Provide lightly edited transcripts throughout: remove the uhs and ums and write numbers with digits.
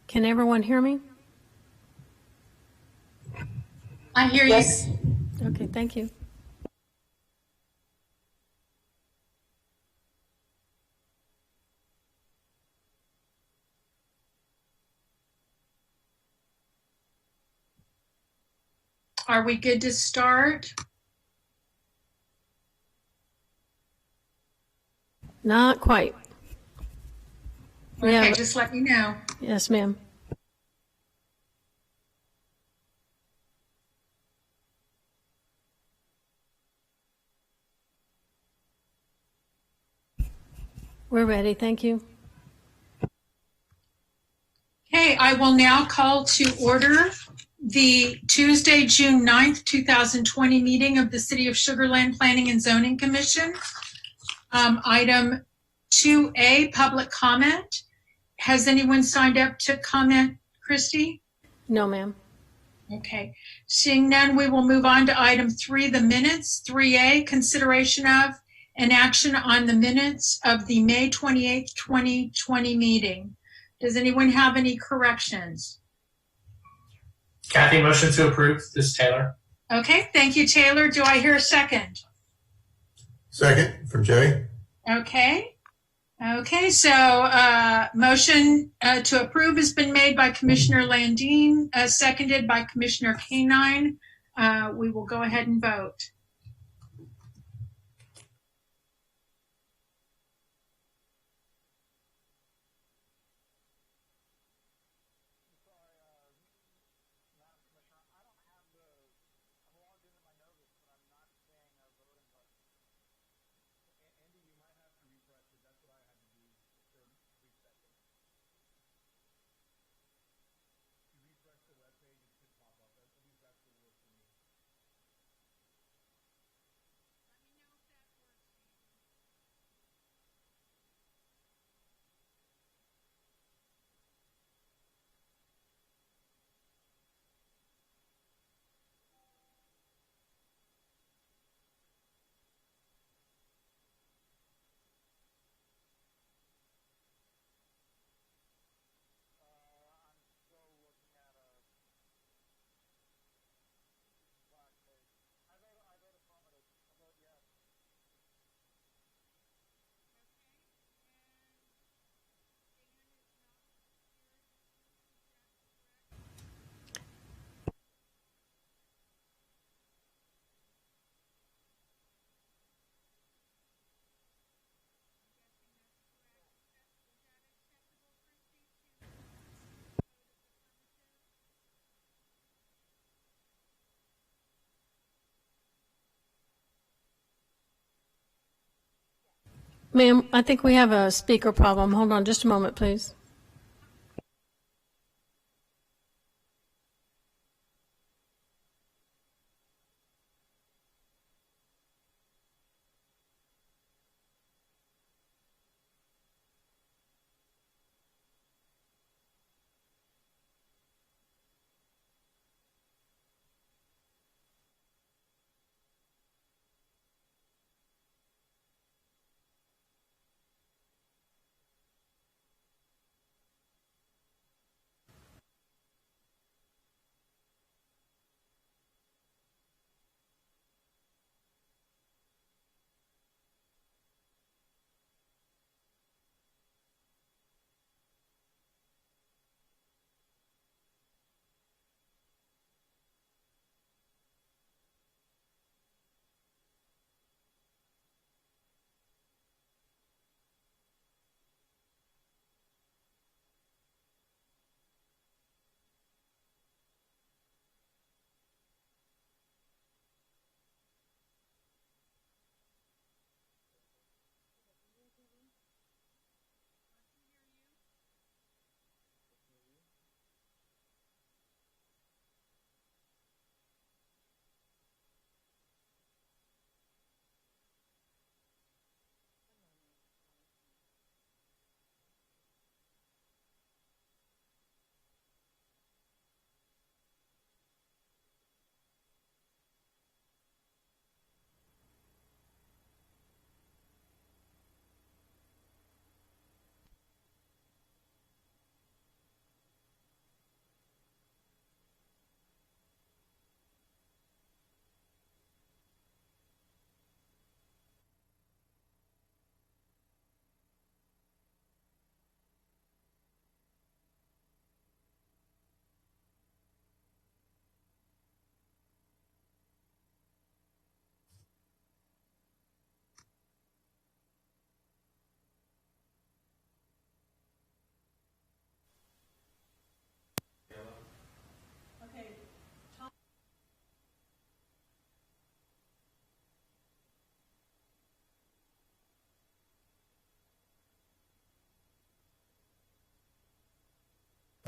Can everyone hear me? I hear Yes. you. Okay, thank you. Are we good to start? Not quite. Okay, Yeah, just let me know. yes, ma'am. We're ready, thank you. Okay, I will now call to order the Tuesday, June 9th, 2020 meeting of the City of Sugar Land Planning and Zoning Commission. Item 2A, public comment. Has anyone signed up to comment, Christy? No, ma'am. Okay, seeing none, we will move on to item 3, the minutes. 3A, consideration of an action on the minutes of the May 28th, 2020 meeting. Does anyone have any corrections? Kathy, motion to approve. This is Taylor. Okay, thank you, Taylor. Do I hear a second? Second from Jay. Okay. Okay, so motion to approve has been made by Commissioner Landine, seconded by Commissioner Canine. We will go ahead and vote. Ma'am, I think we have a speaker problem. Hold on just a moment, please.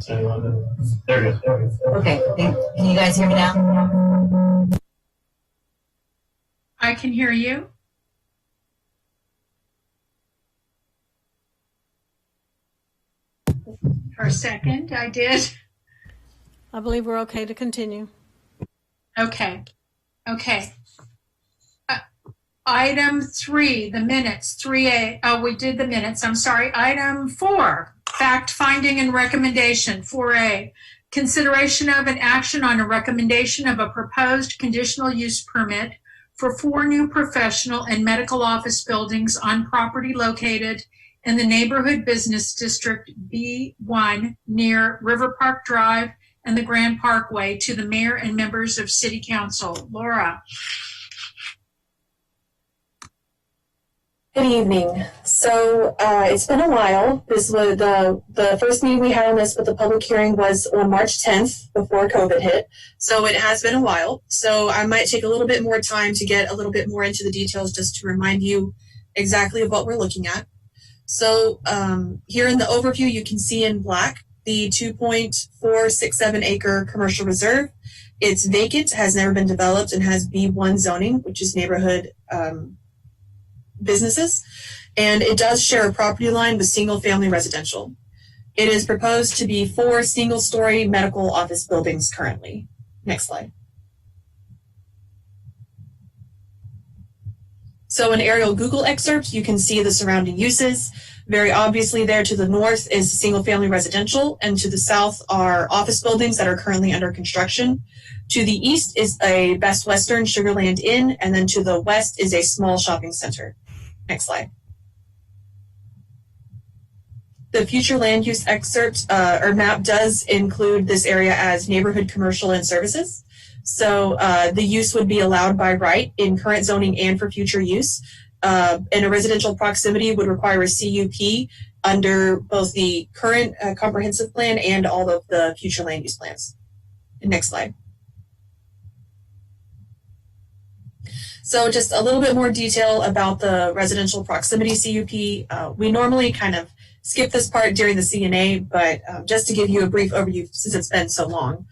There we go. Okay, can you guys hear me now? I can hear you. For a second, I did. I believe we're okay to continue. Okay. Item 3, the minutes, 3A. Oh, we did the minutes. I'm sorry. Item 4, fact finding and recommendation, 4A. Consideration of an action on a recommendation of a proposed conditional use permit for 4 new professional and medical office buildings on property located in the Neighborhood Business District B1 near River Park Drive and the Grand Parkway to the mayor and members of City Council. Laura. Good evening. So it's been a while. This was the first meeting we had on this with the public hearing was on March 10th before COVID hit. So it has been a while. So I might take a little bit more time to get a little bit more into the details just to remind you exactly of what we're looking at. So here in the overview, you can see in black the 2.467 acre commercial reserve. It's vacant, has never been developed, and has B1 zoning, which is neighborhood businesses, and it does share a property line with single-family residential. It is proposed to be 4 single-story medical office buildings currently. Next slide. So an aerial Google excerpt, you can see the surrounding uses. Very obviously there to the north is single-family residential, and to the south are office buildings that are currently under construction. To the east is a Best Western Sugarland Inn, and then to the west is a small shopping center. Next slide. The future land use excerpt or map does include this area as neighborhood commercial and services. So the use would be allowed by right in current zoning and for future use. And a residential proximity would require a CUP under both the current comprehensive plan and all of the future land use plans. Next slide. So just a little bit more detail about the residential proximity CUP. We normally kind of skip this part during the CNA, but just to give you a brief overview since it's been so long.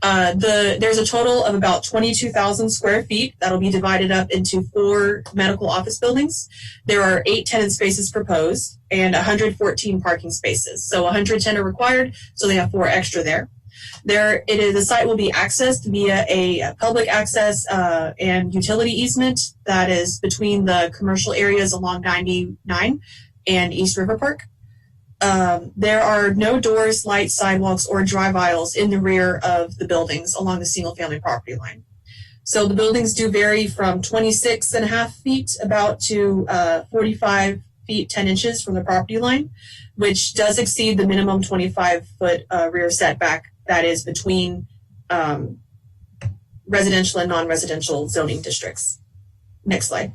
There's a total of about 22,000 square feet that'll be divided up into 4 medical office buildings. There are 8 tenant spaces proposed and 114 parking spaces. So 110 are required, so they have 4 extra there. The site will be accessed via a public access and utility easement that is between the commercial areas along 99 and East River Park. There are no doors, lights, sidewalks, or drive aisles in the rear of the buildings along the single-family property line. So the buildings do vary from 26.5 feet about to 45 feet 10 inches from the property line, which does exceed the minimum 25-foot rear setback that is between residential and non-residential zoning districts. Next slide.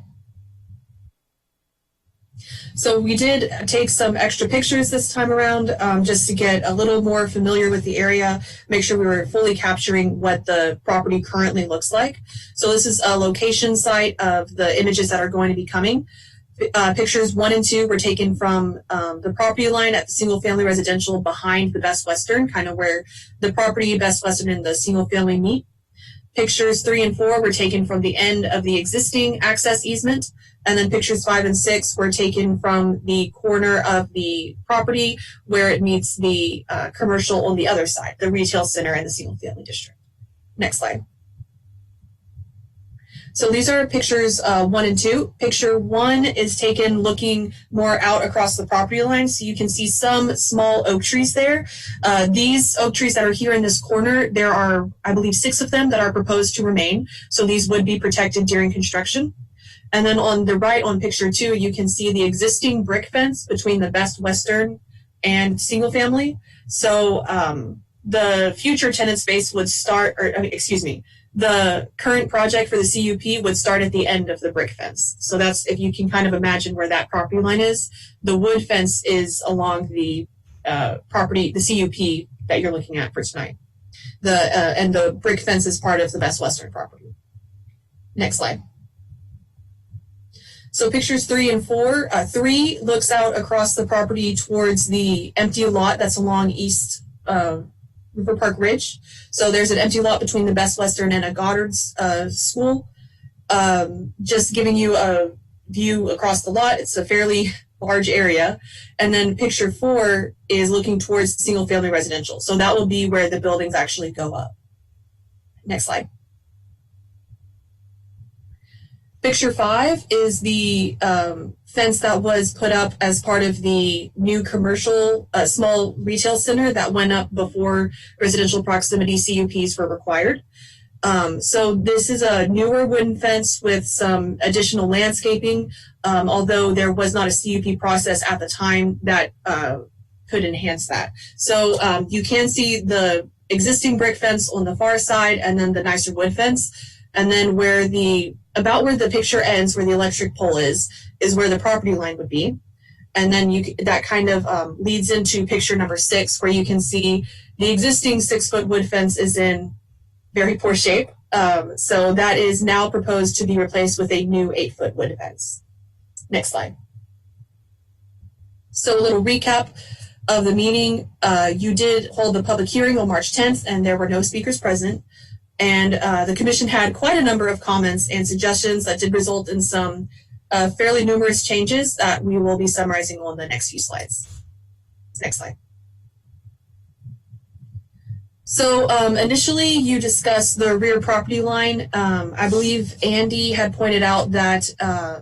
So we did take some extra pictures this time around just to get a little more familiar with the area, make sure we were fully capturing what the property currently looks like. So this is a location site of the images that are going to be coming. Pictures 1 and 2 were taken from the property line at the single family residential behind the Best Western, kind of where the property Best Western and the single family meet. Pictures 3 and 4 were taken from the end of the existing access easement. And then pictures 5 and 6 were taken from the corner of the property where it meets the commercial on the other side, the retail center and the single family district. Next slide. So these are pictures 1 and 2. Picture 1 is taken looking more out across the property line. So you can see some small oak trees there. These oak trees that are here in this corner, there are, I believe, 6 of them that are proposed to remain. So these would be protected during construction. And then on the right on picture 2, you can see the existing brick fence between the Best Western and single family. So the future tenant space would start, the current project for the CUP would start at the end of the brick fence. So that's, if you can kind of imagine where that property line is, the wood fence is along the property, the CUP that you're looking at for tonight. And the brick fence is part of the Best Western property. Next slide. So pictures 3 and 4, 3 looks out across the property towards the empty lot that's along East River Park Ridge. So there's an empty lot between the Best Western and a Goddard's school. Just giving you a view across the lot. It's a fairly large area. And then picture 4 is looking towards single family residential. So that will be where the buildings actually go up. Next slide. Picture 5 is the fence that was put up as part of the new commercial small retail center that went up before residential proximity CUPs were required. So this is a newer wooden fence with some additional landscaping, although there was not a CUP process at the time that could enhance that. So you can see the existing brick fence on the far side and then the nicer wood fence. And then about where the picture ends, where the electric pole is where the property line would be. And then that kind of leads into picture number 6, where you can see the existing 6-foot wood fence is in very poor shape. So that is now proposed to be replaced with a new 8-foot wood fence. Next slide. So a little recap of the meeting. You did hold the public hearing on March 10th, and there were no speakers present. And the commission had quite a number of comments and suggestions that did result in some fairly numerous changes that we will be summarizing on the next few slides. Next slide. So initially you discussed the rear property line. I believe Andy had pointed out that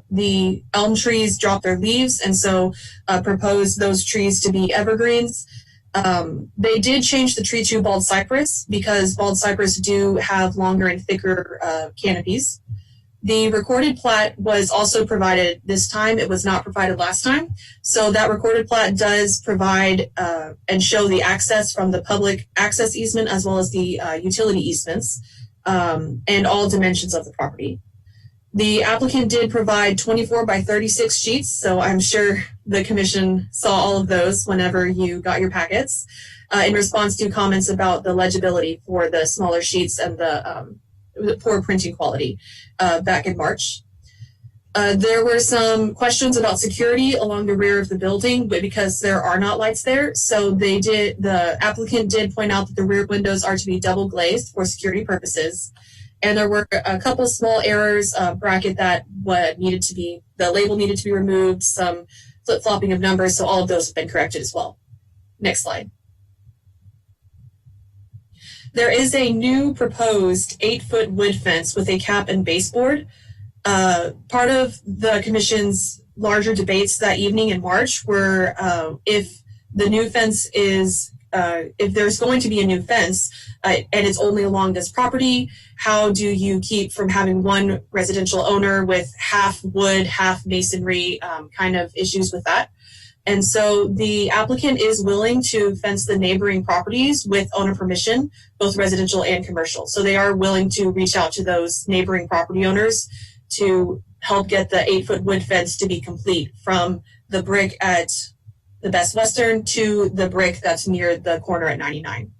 the elm trees dropped their leaves, and so proposed those trees to be evergreens. They did change the tree to bald cypress because bald cypress do have longer and thicker canopies. The recorded plat was also provided this time. It was not provided last time. So that recorded plat does provide and show the access from the public access easement as well as the utility easements and all dimensions of the property. The applicant did provide 24 by 36 sheets, so I'm sure the commission saw all of those whenever you got your packets in response to comments about the legibility for the smaller sheets and the poor printing quality back in March. There were some questions about security along the rear of the building, but because there are not lights there, so the applicant did point out that the rear windows are to be double glazed for security purposes. And there were a couple small errors, bracket that the label needed to be removed, some flip-flopping of numbers, so all of those have been corrected as well. Next slide. There is a new proposed 8-foot wood fence with a cap and baseboard. Part of the commission's larger debates that evening in March were if the new fence is, if there's going to be a new fence and it's only along this property, how do you keep from having one residential owner with half wood, half masonry kind of issues with that? And so the applicant is willing to fence the neighboring properties with owner permission, both residential and commercial. So they are willing to reach out to those neighboring property owners to help get the 8-foot wood fence to be complete from the brick at the Best Western to the brick that's near the corner at 99.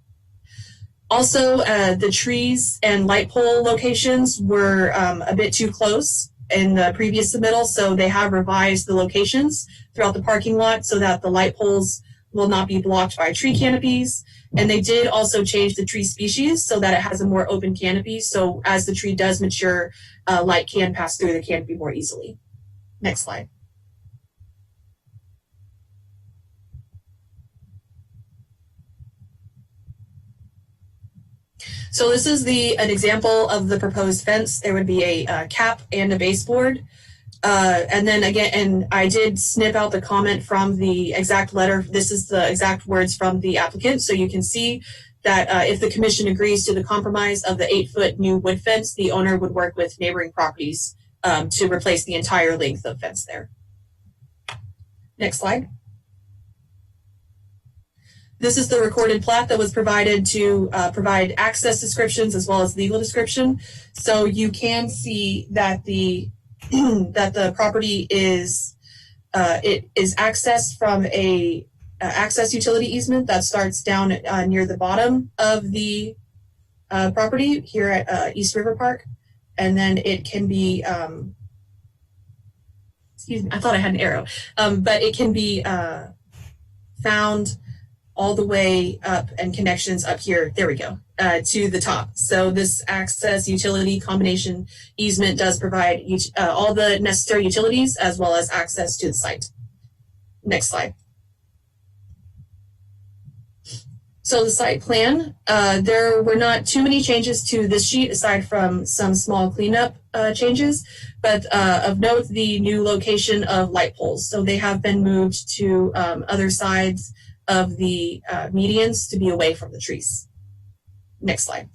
Also, the trees and light pole locations were a bit too close in the previous submittal, so they have revised the locations throughout the parking lot so that the light poles will not be blocked by tree canopies. And they did also change the tree species so that it has a more open canopy, so as the tree does mature, light can pass through the canopy more easily. Next slide. So this is an example of the proposed fence. There would be a cap and a baseboard. And then again, and I did snip out the comment from the exact letter. This is the exact words from the applicant. So you can see that if the commission agrees to the compromise of the 8-foot new wood fence, the owner would work with neighboring properties to replace the entire length of fence there. Next slide. This is the recorded plat that was provided to provide access descriptions as well as legal description. So you can see that the property is accessed from a access utility easement that starts down near the bottom of the property here at East River Park, and then it can be excuse me, I thought I had an arrow, but it can be found all the way up and connections up here. There we go, to the top. So this access utility combination easement does provide all the necessary utilities as well as access to the site. Next slide. So the site plan, there were not too many changes to this sheet aside from some small cleanup changes, but of note, the new location of light poles. So they have been moved to other sides of the medians to be away from the trees. Next slide.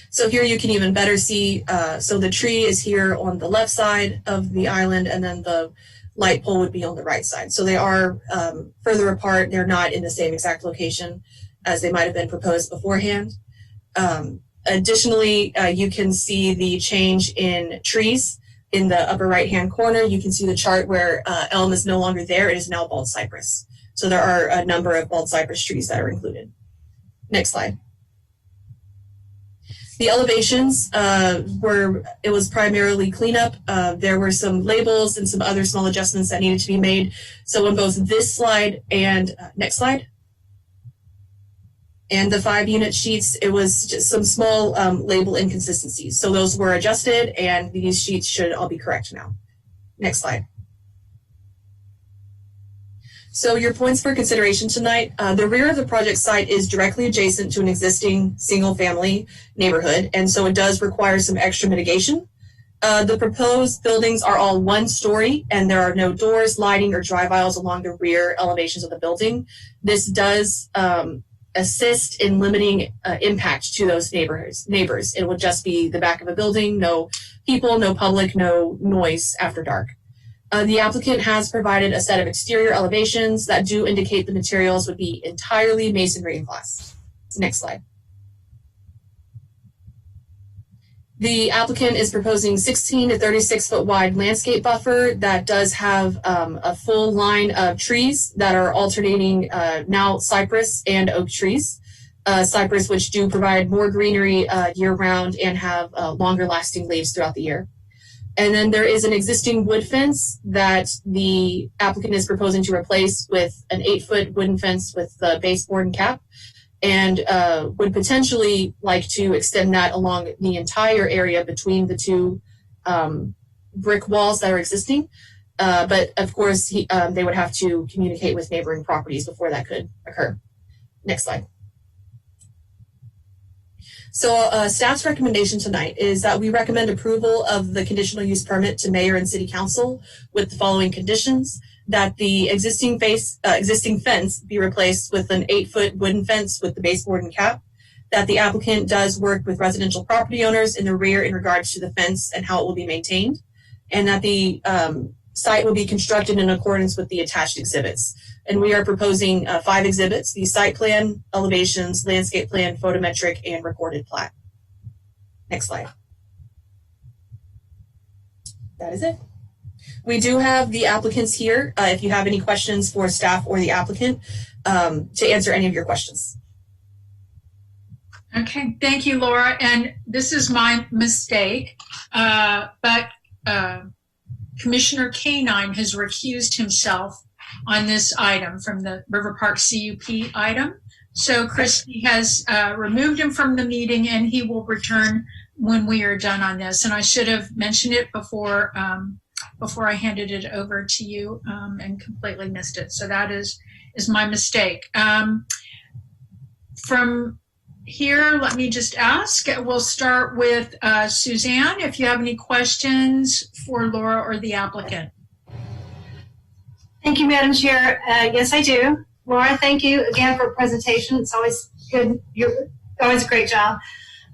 So here you can even better see, so the tree is here on the left side of the island, and then the light pole would be on the right side. So they are further apart. They're not in the same exact location as they might have been proposed beforehand. Additionally, you can see the change in trees in the upper right-hand corner. You can see the chart where elm is no longer there. It is now bald cypress. So there are a number of bald cypress trees that are included. Next slide. The elevations it was primarily cleanup. There were some labels and some other small adjustments that needed to be made. So on both this slide and next slide, and the 5-unit sheets, it was just some small label inconsistencies. So those were adjusted, and these sheets should all be correct now. Next slide. So your points for consideration tonight, the rear of the project site is directly adjacent to an existing single-family neighborhood, and so it does require some extra mitigation. The proposed buildings are all 1-story, and there are no doors, lighting, or drive aisles along the rear elevations of the building. This does assist in limiting impact to those neighbors. It will just be the back of a building, no people, no public, no noise after dark. The applicant has provided a set of exterior elevations that do indicate the materials would be entirely masonry and glass. Next slide. The applicant is proposing 16 to 36 foot wide landscape buffer that does have a full line of trees that are alternating now cypress and oak trees. Cypress, which do provide more greenery year round and have longer lasting leaves throughout the year. And then there is an existing wood fence that the applicant is proposing to replace with an 8-foot wooden fence with the baseboard and cap, and would potentially like to extend that along the entire area between the two brick walls that are existing. But of course, they would have to communicate with neighboring properties before that could occur. Next slide. So staff's recommendation tonight is that we recommend approval of the conditional use permit to mayor and city council with the following conditions: that the existing fence be replaced with an 8-foot wooden fence with the baseboard and cap, that the applicant does work with residential property owners in the rear in regards to the fence and how it will be maintained, and that the site will be constructed in accordance with the attached exhibits. And we are proposing 5 exhibits: the site plan, elevations, landscape plan, photometric, and recorded plat. Next slide. That is it. We do have the applicants here if you have any questions for staff or the applicant to answer any of your questions. Okay, thank you, Laura. And this is my mistake, but Commissioner K9 has recused himself on this item from the River Park CUP item. So Christy has removed him from the meeting, and he will return when we are done on this. And I should have mentioned it before I handed it over to you and completely missed it. So that is my mistake. From here, let me just ask. We'll start with Suzanne, if you have any questions for Laura or the applicant. Thank you, Madam Chair. Yes, I do. Laura, thank you again for the presentation. It's always good. You're always a great job.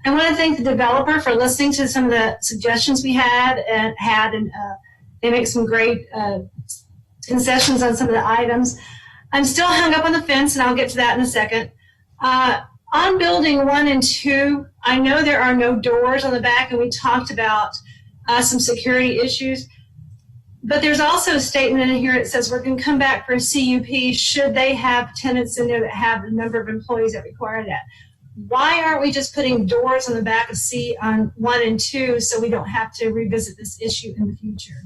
I want to thank the developer for listening to some of the suggestions we had, and they make some great concessions on some of the items. I'm still hung up on the fence, and I'll get to that in a second. On building 1 and 2, I know there are no doors on the back, and we talked about some security issues. But there's also a statement in here that says we're going to come back for a CUP should they have tenants in there that have the number of employees that require that. Why aren't we just putting doors on the back of C on 1 and 2 so we don't have to revisit this issue in the future?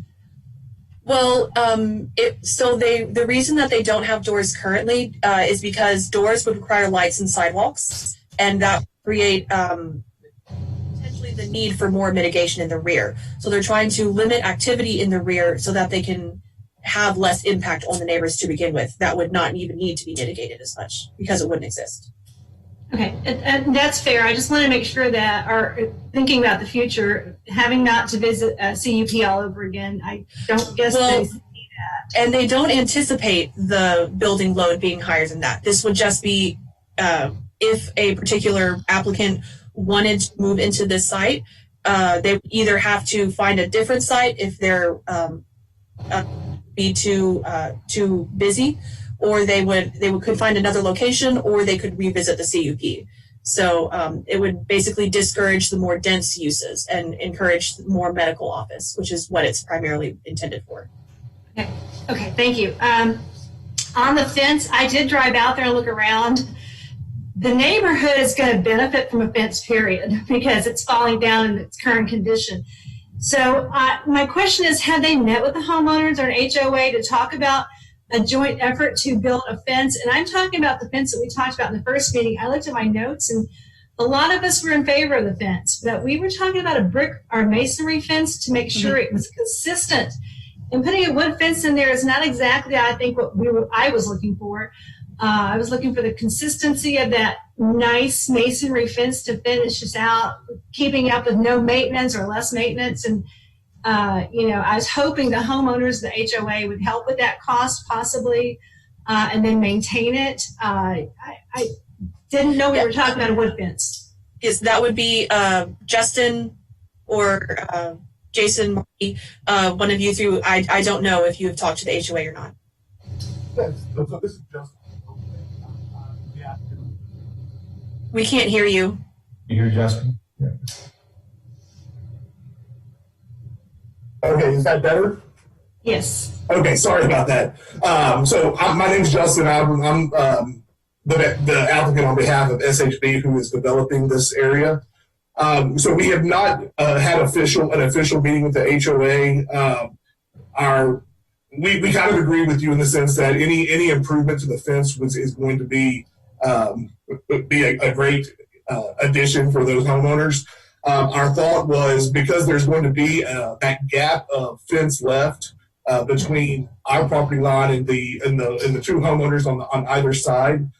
Well, the reason that they don't have doors currently is because doors would require lights and sidewalks, and that would create potentially the need for more mitigation in the rear. So they're trying to limit activity in the rear so that they can have less impact on the neighbors to begin with. That would not even need to be mitigated as much because it wouldn't exist. Okay, and that's fair. I just want to make sure that our thinking about the future, having not to visit a CUP all over again, I don't guess they see that. And they don't anticipate the building load being higher than that. This would just be if a particular applicant wanted to move into this site, they would either have to find a different site if they're be too busy, or they could find another location, or they could revisit the CUP. So it would basically discourage the more dense uses and encourage more medical office, which is what it's primarily intended for. Okay, thank you. On the fence, I did drive out there and look around. The neighborhood is going to benefit from a fence, period, because it's falling down in its current condition. So my question is, have they met with the homeowners or an HOA to talk about a joint effort to build a fence? And I'm talking about the fence that we talked about in the first meeting. I looked at my notes, and a lot of us were in favor of the fence, but we were talking about a brick or masonry fence to make sure it was consistent. And putting a wood fence in there is not exactly, I think, what I was looking for. I was looking for the consistency of that nice masonry fence to finish us out, keeping up with no maintenance or less maintenance. And, I was hoping the homeowners, the HOA, would help with that cost possibly, and then maintain it. I didn't know we were talking about a wood fence. Yes, that would be Justin or Jason, Marty, one of you through. I don't know if you have talked to the HOA or not. Yes, so this is Justin. We can't hear you. You hear Justin? Yeah. Okay, is that better? Yes. Okay, sorry about that. My name's Justin. I'm the applicant on behalf of SHB, who is developing this area. So we have not had an official meeting with the HOA. We kind of agree with you in the sense that any improvement to the fence is going to be a great addition for those homeowners. Our thought was, because there's going to be that gap of fence left between our property line and the two homeowners on either side.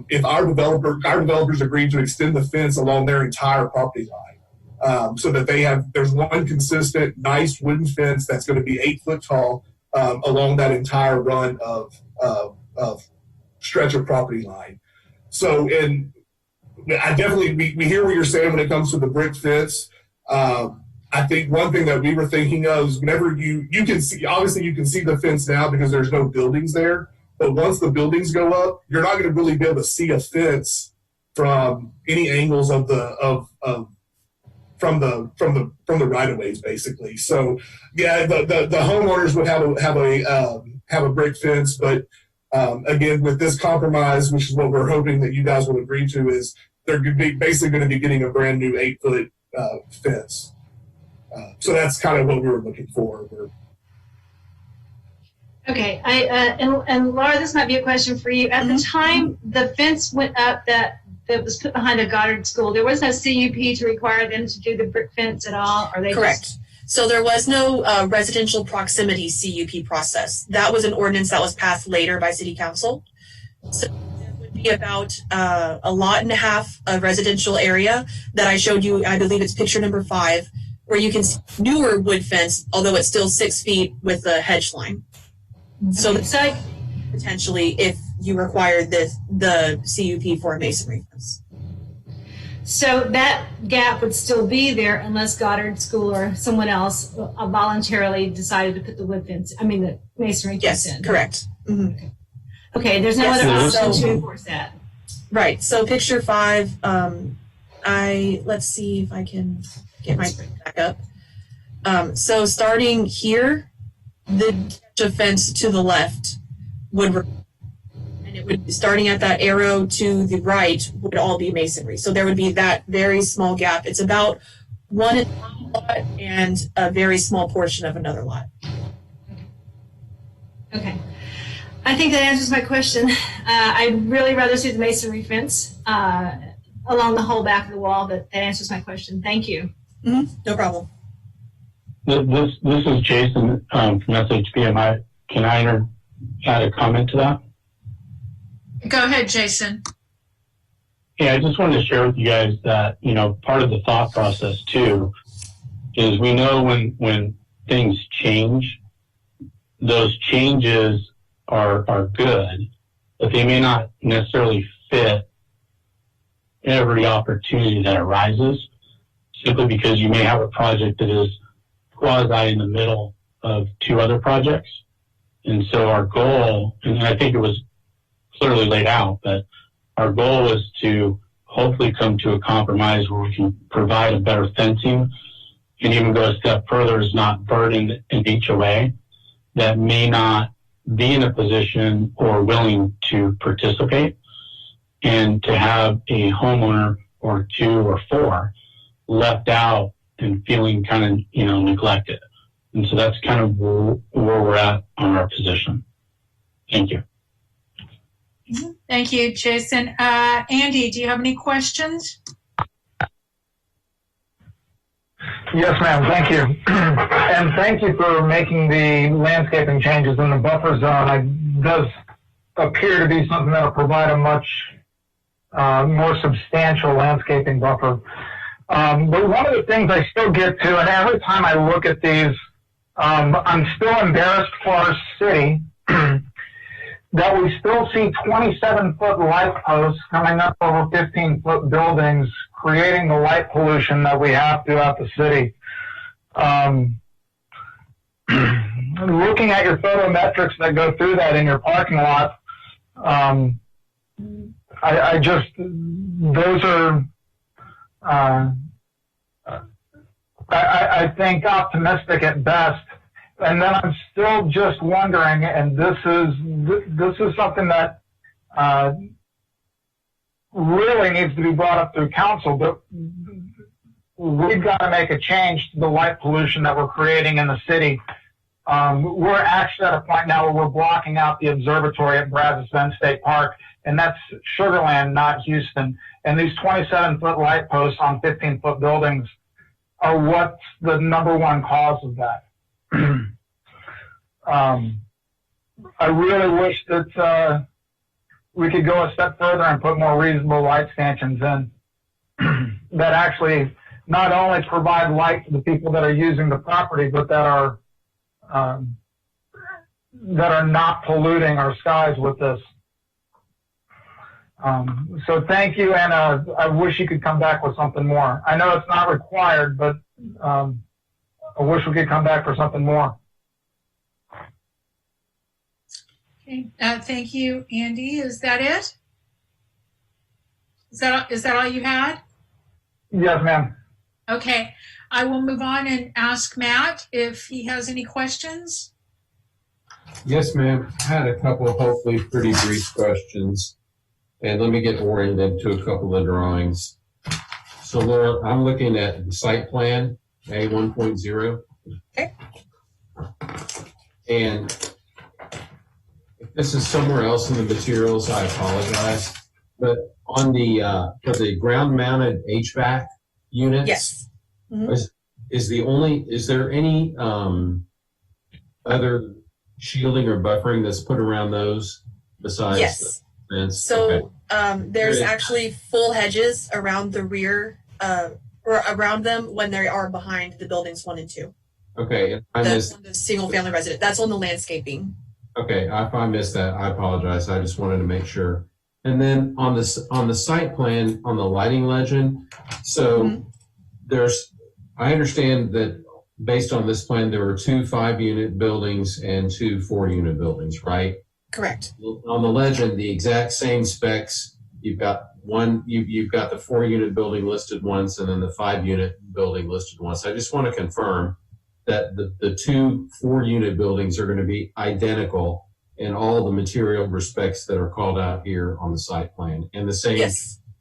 If our developers agreed to extend the fence along their entire property line, so that there's one consistent, nice wooden fence that's going to be 8 foot tall along that entire run of stretch of property line. So, and I definitely, we hear what you're saying when it comes to the brick fence. I think one thing that we were thinking of is whenever you can see, obviously you can see the fence now because there's no buildings there. But once the buildings go up, you're not going to really be able to see a fence from any angles from the right of ways, basically. So yeah, the homeowners would have a brick fence, but again, with this compromise, which is what we're hoping that you guys will agree to, is they're basically going to be getting a brand new 8 foot fence. So that's kind of what we were looking for. Okay, and Laura, this might be a question for you. At the time the fence went up that was put behind a Goddard school, there was no CUP to require them to do the brick fence at all? Or they Correct. So there was no residential proximity CUP process. That was an ordinance that was passed later by City Council. So there would be about a lot and a half of residential area that I showed you. I believe it's picture number 5, where you can see newer wood fence, although it's still 6 feet with a hedge line. So it's like potentially if you require the CUP for a masonry fence. So that gap would still be there unless Goddard School or someone else voluntarily decided to put the wood fence, the masonry fence in. Yes, correct. Mm-hmm. Okay, there's no other option to enforce that. Right, so picture 5, let's see if I can get my screen back up. So starting here, the fence to the left would, and it would, starting at that arrow to the right, would all be masonry. So there would be that very small gap. It's about one in one lot and a very small portion of another lot. Okay. I think that answers my question. I'd really rather see the masonry fence along the whole back of the wall, but that answers my question. Thank you. Mm-hmm. No problem. This is Jason from SHP. Can I add a comment to that? Go ahead, Jason. Yeah, I just wanted to share with you guys that, part of the thought process too is we know when things change, those changes are good, but they may not necessarily fit every opportunity that arises, simply because you may have a project that is quasi in the middle of two other projects. And so our goal, and I think it was clearly laid out, but our goal is to hopefully come to a compromise where we can provide a better fencing and even go a step further is not burden an HOA that may not be in a position or willing to participate, and to have a homeowner or two or four left out and feeling kind of, neglected. And so that's kind of where we're at on our position. Thank you. Thank you, Jason. Andy, do you have any questions? Yes, ma'am. Thank you. And thank you for making the landscaping changes in the buffer zone. It does appear to be something that will provide a much more substantial landscaping buffer. But one of the things I still get to, and every time I look at these, I'm still embarrassed for our city that we still see 27-foot light posts coming up over 15-foot buildings, creating the light pollution that we have throughout the city. Looking at your photometrics that go through that in your parking lot, I just, those are, I think optimistic at best. And then I'm still just wondering, and this is something that really needs to be brought up through council, but we've got to make a change to the light pollution that we're creating in the city. We're actually at a point now where we're blocking out the observatory at Brazos Bend State Park, and that's Sugar Land, not Houston. And these 27-foot light posts on 15-foot buildings are what's the number one cause of that. I really wish that we could go a step further and put more reasonable light stanchions in that actually not only provide light to the people that are using the property, but that are not polluting our skies with this. So thank you, and I wish you could come back with something more. I know it's not required, but I wish we could come back for something more. Okay, thank you, Andy. Is that it? Is that all you had? Yes, ma'am. Okay, I will move on and ask Matt if he has any questions. Yes, ma'am. I had a couple of hopefully pretty brief questions. And let me get oriented to a couple of drawings. So Laura, I'm looking at the site plan, A1.0. Okay. And if this is somewhere else in the materials, I apologize. But on the for the ground mounted HVAC units, Yes. Mm-hmm. is there any other shielding or buffering that's put around those besides? Yes. So there's actually full hedges around the rear, or around them when they are behind the buildings 1 and 2. Okay. That's on the single family resident. That's on the landscaping. Okay. If I missed that, I apologize. I just wanted to make sure. And then on the site plan, on the lighting legend, so I understand that based on this plan, there were 2 5-unit buildings and 2 4-unit buildings, right? Correct. On the legend, the exact same specs. You've got you've got the 4-unit building listed once, and then the 5-unit building listed once. I just want to confirm that the 2 4-unit buildings are going to be identical in all the material respects that are called out here on the site plan, and the same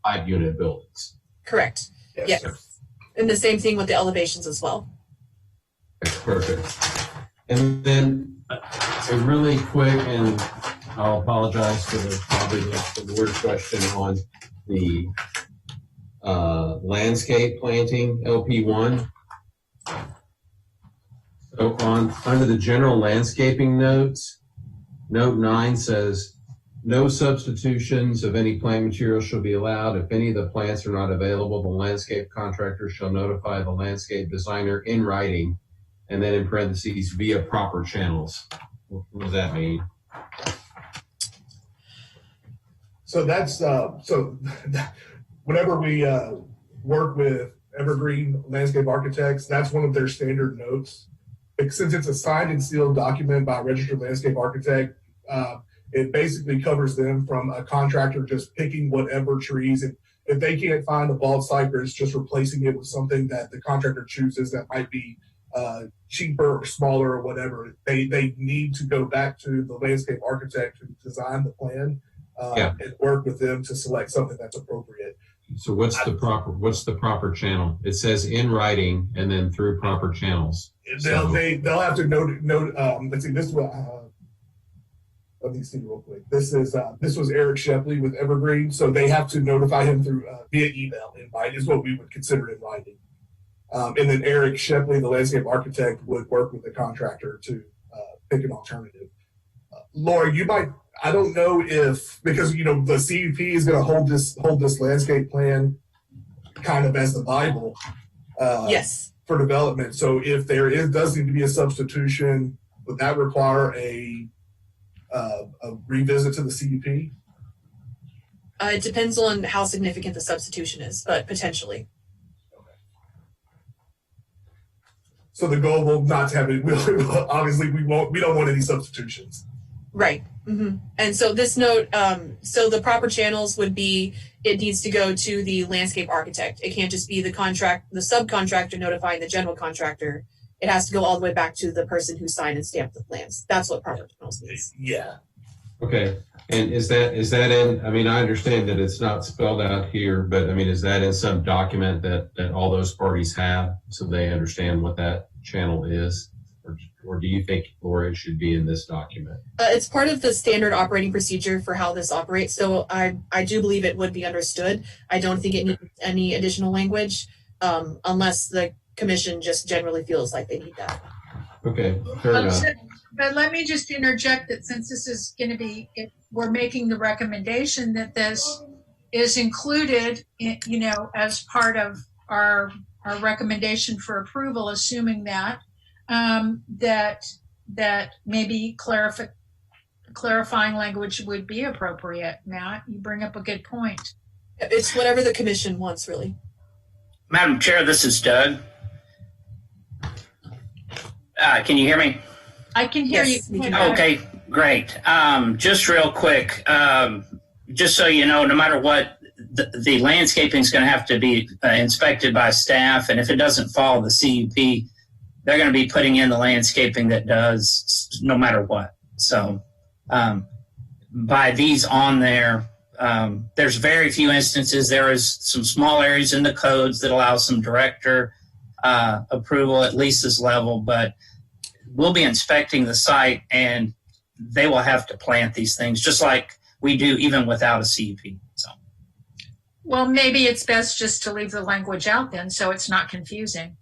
5-unit buildings. Correct. Yes. And the same thing with the elevations as well. Perfect. And then So really quick, and I'll apologize for the word question on the landscape planting LP1. So under the general landscaping notes, note 9 says, no substitutions of any plant material shall be allowed. If any of the plants are not available, the landscape contractor shall notify the landscape designer in writing, and then in parentheses, via proper channels. What does that mean? So that's so whenever we work with Evergreen Landscape Architects, that's one of their standard notes. Since it's a signed and sealed document by a registered landscape architect, it basically covers them from a contractor just picking whatever trees. And if they can't find a bald cypress, just replacing it with something that the contractor chooses that might be cheaper or smaller or whatever. They need to go back to the landscape architect who designed the plan and work with them to select something that's appropriate. So what's the proper channel? It says in writing and then through proper channels. They'll have to note. Let's see. This is what. Let me see real quick. This was Eric Shepley with Evergreen, so they have to notify him through via email. Invite is what we would consider inviting. And then Eric Shepley, the landscape architect, would work with the contractor to pick an alternative. Laura, you might. I don't know if, because the CUP is going to hold this landscape plan kind of as the Bible. Yes. For development. So if does need to be a substitution, would that require a revisit to the CUP? It depends on how significant the substitution is, but potentially. Okay. So the goal will not to have it. Obviously, we don't want any substitutions. Right. Mm-hmm. And so this note, so the proper channels would be, it needs to go to the landscape architect. It can't just be the subcontractor notifying the general contractor. It has to go all the way back to the person who signed and stamped the plans. That's what proper channels means. Yeah. Okay. And is that in, I mean, I understand that it's not spelled out here, but I mean, is that in some document that all those parties have so they understand what that channel is? Or do you think, Laura, it should be in this document? It's part of the standard operating procedure for how this operates. So I do believe it would be understood. I don't think it needs any additional language unless the commission just generally feels like they need that. Okay, fair enough. But let me just interject that since this is going to be, we're making the recommendation that this is included, as part of our recommendation for approval, assuming that that maybe clarifying language would be appropriate. Matt, you bring up a good point. It's whatever the commission wants, really. Madam Chair, this is Doug. Can you hear me? I can hear Yes, you. Okay, great. Just real quick, just so you know, no matter what, the landscaping is going to have to be inspected by staff, and if it doesn't follow the CUP, they're going to be putting in the landscaping that does, no matter what. So by these on there, there's very few instances. There is some small areas in the codes that allow some director approval at leases level, but we'll be inspecting the site and they will have to plant these things just like we do even without a CUP. So, well, maybe it's best just to leave the language out then so it's not confusing.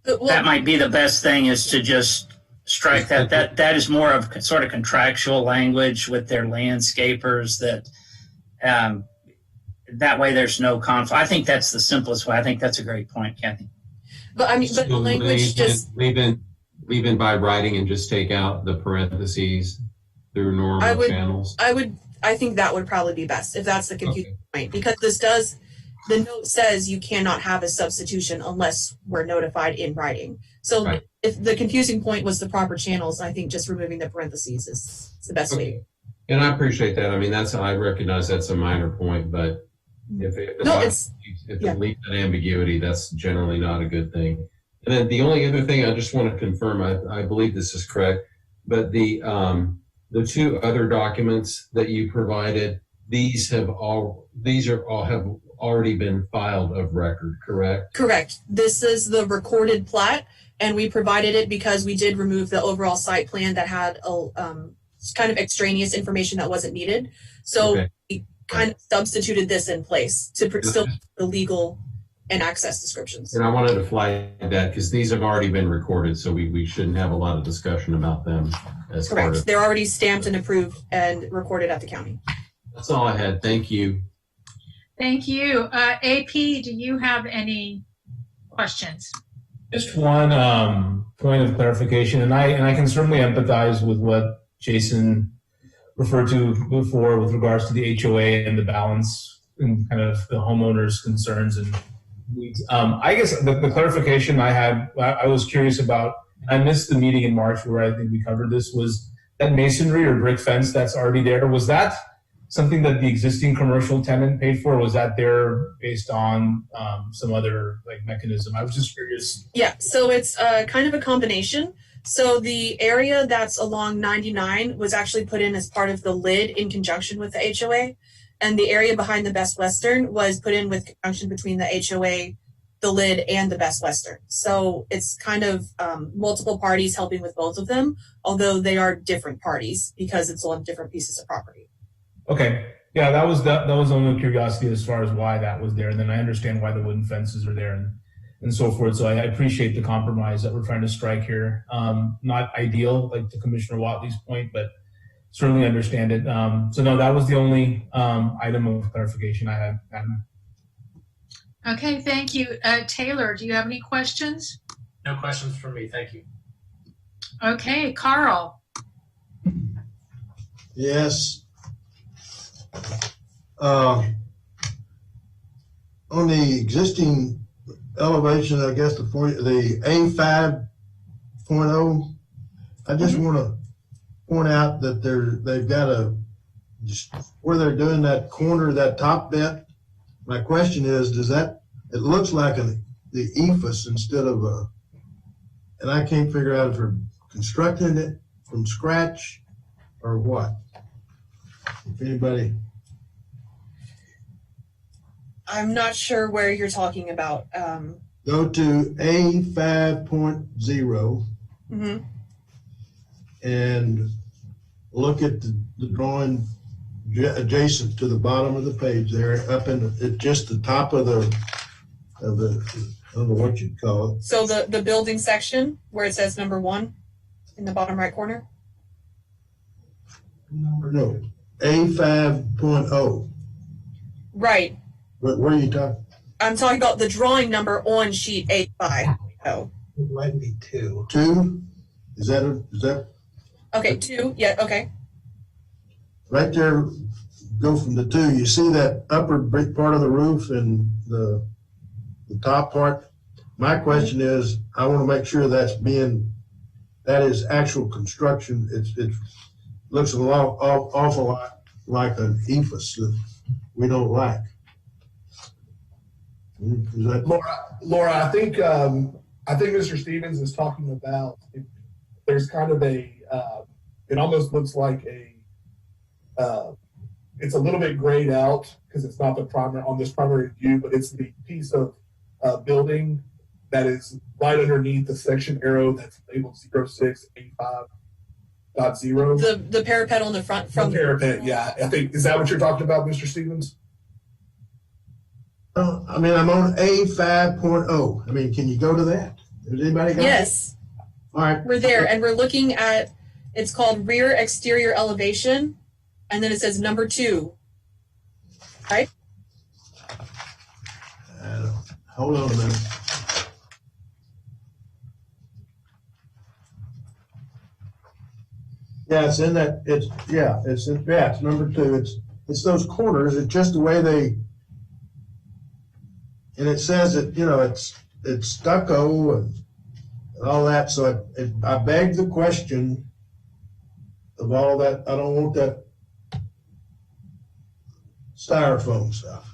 That might be the best thing, is to just strike that. That is more of sort of contractual language with their landscapers, that way there's no conflict. I think that's the simplest way. I think that's a great point, Kathy. But I mean, but the language leave in by writing and just take out the parentheses through normal channels. I think that would probably be best if that's the confusing point, because the note says you cannot have a substitution unless we're notified in writing. So if the confusing point was the proper channels, I think just removing the parentheses is the best way. And I appreciate that. I mean, I recognize that's a minor point, but if it leaves an ambiguity, that's generally not a good thing. And then the only other thing I just want to confirm, I believe this is correct, but the two other documents that you provided, these have already been filed of record, correct? Correct. This is the recorded plat, and we provided it because we did remove the overall site plan that had kind of extraneous information that wasn't needed. So Okay. we kind of substituted this in place to still the legal and access descriptions. And I wanted to flag that because these have already been recorded, so we shouldn't have a lot of discussion about them as part Correct. of. They're already stamped and approved and recorded at the county. That's all I had. Thank you. Thank you. AP, do you have any questions? Just one point of clarification, and I can certainly empathize with what Jason referred to before with regards to the HOA and the balance and kind of the homeowner's concerns and needs. I guess the clarification I was curious about, I missed the meeting in March where I think we covered this, was that masonry or brick fence that's already there. Was that something that the existing commercial tenant paid for? Or was that there based on some other mechanism? I was just curious. Yeah, so it's kind of a combination. So the area that's along 99 was actually put in as part of the lid in conjunction with the HOA. And the area behind the Best Western was put in with conjunction between the HOA, the lid, and the Best Western. So it's kind of multiple parties helping with both of them, although they are different parties because it's on different pieces of property. Okay. Yeah, that was the only curiosity as far as why that was there. And then I understand why the wooden fences are there and so forth. So I appreciate the compromise that we're trying to strike here. Not ideal, like to Commissioner Watley's point, but certainly understand it. So no, that was the only item of clarification I had, Adam. Okay, thank you. Taylor, do you have any questions? No questions from me. Thank you. Okay, Carl. Yes. On the existing elevation, I guess the A5.0, I just want to point out that they've got just where they're doing that corner, that top bit. My question is, it looks like the ephes instead of and I can't figure out if they're constructing it from scratch or what. If anybody. I'm not sure where you're talking about. Go to A5.0 and look at the drawing adjacent to the bottom of the page there, up in just the top of the I don't know what you'd call it. So the building section where it says number 1 in the bottom right corner? No, A5.0. Right. Where are you talking? I'm talking about the drawing number on sheet A5.0. It might be 2. 2? Is that? Okay, 2. Yeah, okay. Right there, go from the 2. You see that upper brick part of the roof and the top part? My question is, I want to make sure that is actual construction. It looks awful lot like an ephes that we don't like. Laura, I think Mr. Stevens is talking about there's kind of it almost looks like it's a little bit grayed out because it's not on this primary view, but it's the piece of building that is right underneath the section arrow that's labeled 0685.0. The parapet on the front from the parapet, yeah. I think, is that what you're talking about, Mr. Stevens? I mean, I'm on A5.0. I mean, can you go to that? Has anybody got Yes. it? All right. We're there, and we're looking at, it's called rear exterior elevation, and then it says number 2. Right? Hold on a minute. Yeah, it's in that. It's number 2. It's those corners. It's just the way they. And it says that it's stucco and all that. So I beg the question of all that. I don't want that styrofoam stuff.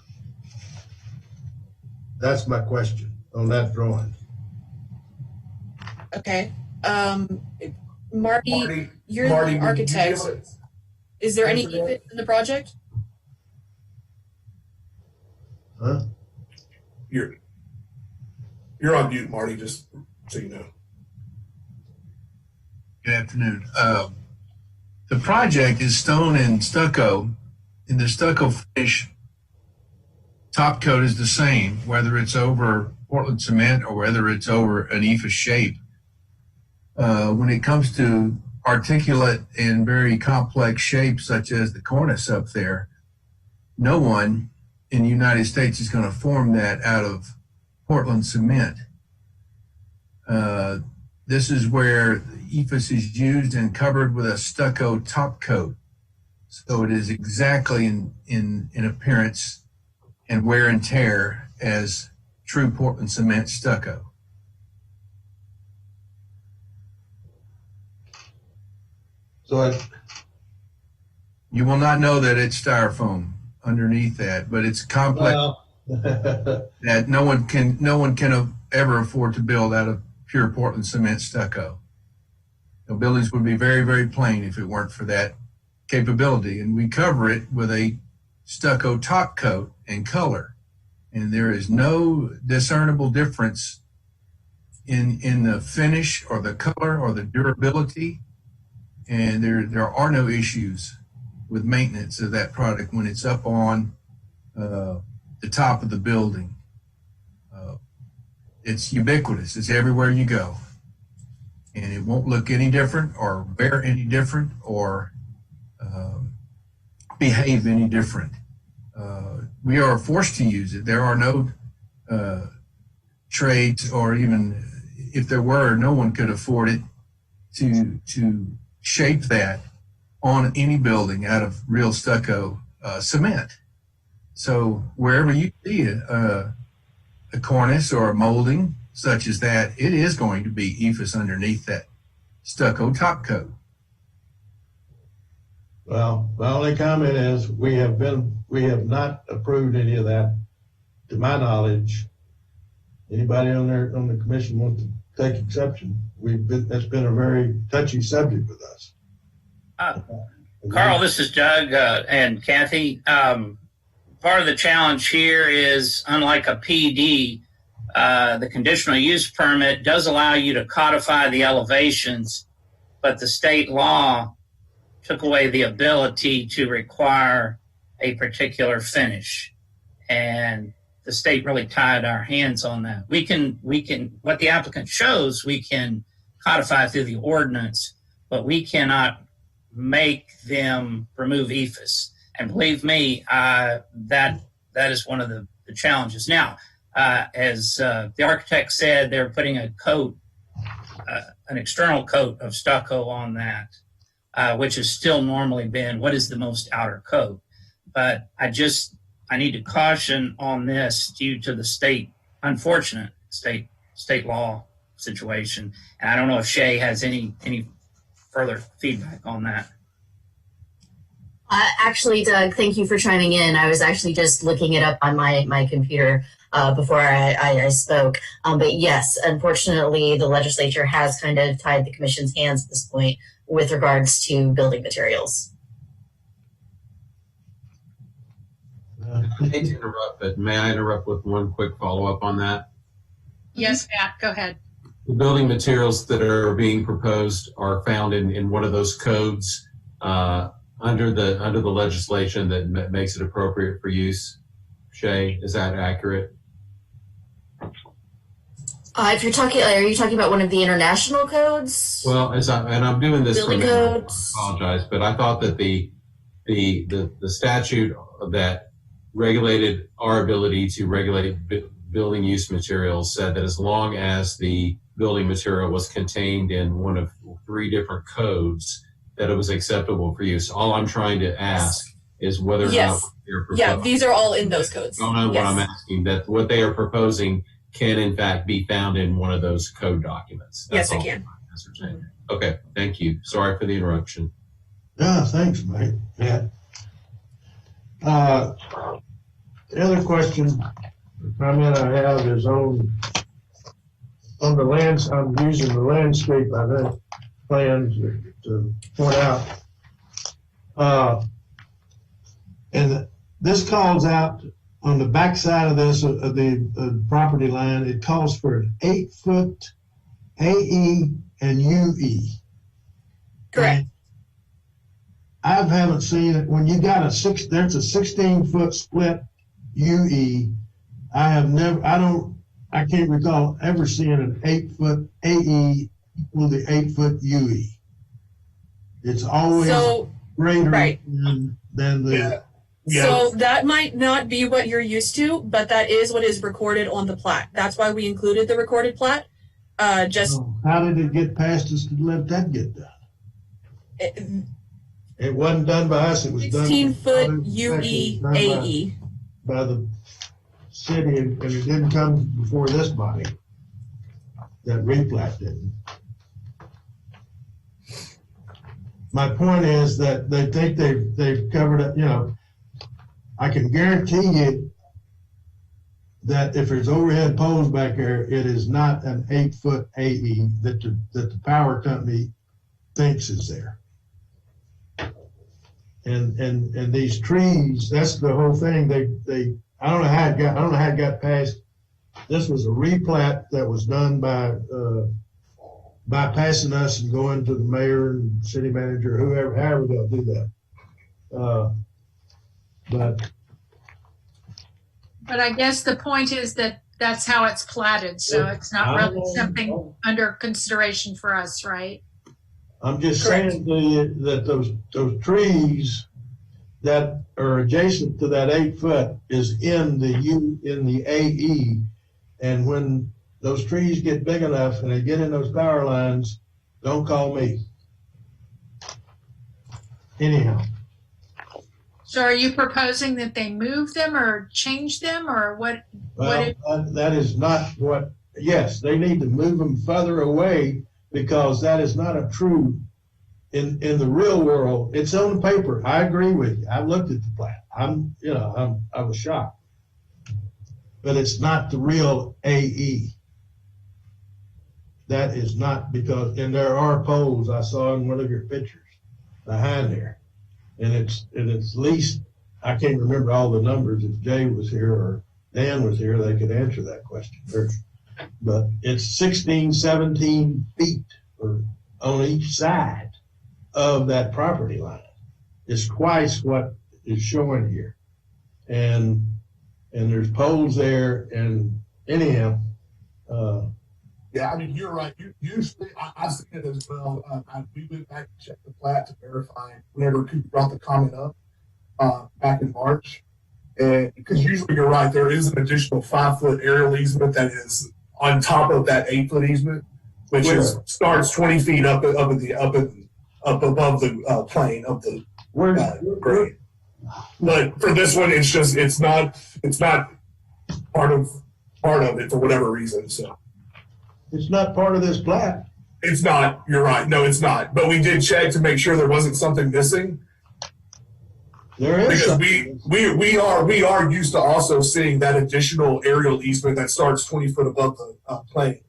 That's my question on that drawing. Okay. Marty, you're the architect. Is there any ephes in the project? Huh? You're on mute, Marty, just so you know. Good afternoon. The project is stone and stucco, and the stucco finish top coat is the same, whether it's over Portland cement or whether it's over an EFA shape. When it comes to articulate and very complex shapes, such as the cornice up there, no one in the United States is going to form that out of Portland cement. This is where EFIS is used and covered with a stucco top coat. So it is exactly in appearance and wear and tear as true Portland cement stucco. So you will not know that it's styrofoam underneath that, but it's complex that no one can ever afford to build out of pure Portland cement stucco. The buildings would be very, very plain if it weren't for that capability. And we cover it with a stucco top coat and color. And there is no discernible difference in the finish or the color or the durability. And there are no issues with maintenance of that product when it's up on the top of the building. It's ubiquitous. It's everywhere you go. And it won't look any different or wear any different or behave any different. We are forced to use it. There are no trades, or even if there were, no one could afford it to shape that on any building out of real stucco cement. So wherever you see a cornice or a molding such as that, it is going to be EFIS underneath that stucco top coat. Well, my only comment is we have not approved any of that, to my knowledge. Anybody on the commission want to take exception? That's been a very touchy subject with us. Carl, this is Doug and Kathy. Part of the challenge here is, unlike a PD, the conditional use permit does allow you to codify the elevations, but the state law took away the ability to require a particular finish. And the state really tied our hands on that. We can, what the applicant shows, we can codify through the ordinance, but we cannot make them remove EFIS. And believe me, that is one of the challenges. Now, as the architect said, they're putting a coat, an external coat of stucco on that, which has still normally been what is the most outer coat. But I need to caution on this due to the unfortunate state law situation. And I don't know if Shay has any further feedback on that. Actually, Doug, thank you for chiming in. I was actually just looking it up on my computer before I spoke. But yes, unfortunately, the legislature has kind of tied the commission's hands at this point with regards to building materials. I hate to interrupt, but may I interrupt with one quick follow-up on that? Yes, Matt, go ahead. The building materials that are being proposed are found in one of those codes under the legislation that makes it appropriate for use. Shay, is that accurate? If you're talking, are you talking about one of the international codes? Well, and I'm doing this building from codes. I apologize, but I thought that the statute that regulated our ability to regulate building use materials said that as long as the building material was contained in one of 3 different codes, that it was acceptable for use. All I'm trying to ask is whether or not they're proposing. Yeah, these are all in those codes. I don't know what I'm asking, that what they are proposing can in fact be found in one of those code documents. Yes, it can. Okay, thank you. Sorry for the interruption. Yeah, thanks, Mike. Yeah. The other question, comment I have is on the lands. I'm using the landscape plan to point out. And this calls out on the back side of this, of the property line, it calls for an 8-foot AE and UE. Correct. And I haven't seen it when you got there's a 16-foot split UE. I can't recall ever seeing an 8-foot AE with the 8-foot UE. It's always greater than the. Yeah. So that might not be what you're used to, but that is what is recorded on the plat. That's why we included the recorded plat. How did it get past us to let that get done? It wasn't done by us. It was 16-foot UE AE by the city, and it didn't come before this body. That replat didn't. My point is that they think they've covered it. You know, I can guarantee you that if there's overhead poles back there, it is not an 8-foot AE that the power company thinks is there. And these trees, that's the whole thing. I don't know how it got passed. This was a replat that was done by bypassing us and going to the mayor and city manager, however they'll do that. But I guess the point is that that's how it's platted, so it's not really something under consideration for us, right? I'm just saying to you that those trees that are adjacent to that 8-foot is in the AE, and when those trees get big enough and they get in those power lines, don't call me. Anyhow. So are you proposing that they move them or change them, or what? Well, that is not what, yes, they need to move them further away, because that is not a true, in the real world, it's on the paper. I agree with you. I looked at the plat. I was shocked. But it's not the real AE. That is not, because, and there are poles I saw in one of your pictures behind there. And it's at least, I can't remember all the numbers. If Jay was here or Dan was here, they could answer that question. But it's 16, 17 feet on each side of that property line. It's twice what is showing here. And there's poles there, and anyhow. Yeah, I mean, you're right. Usually, I've seen it as well. We went back and checked the plat to verify whenever Cooper brought the comment up back in March. And because usually you're right, there is an additional 5-foot aerial easement that is on top of that 8-foot easement, which starts 20 feet up above the plane of the grade. But for this one, it's not part of it for whatever reason. So. It's not part of this plat. It's not. You're right. No, it's not. But we did check to make sure there wasn't something missing. There is, because we are used to also seeing that additional aerial easement that starts 20 foot above the plane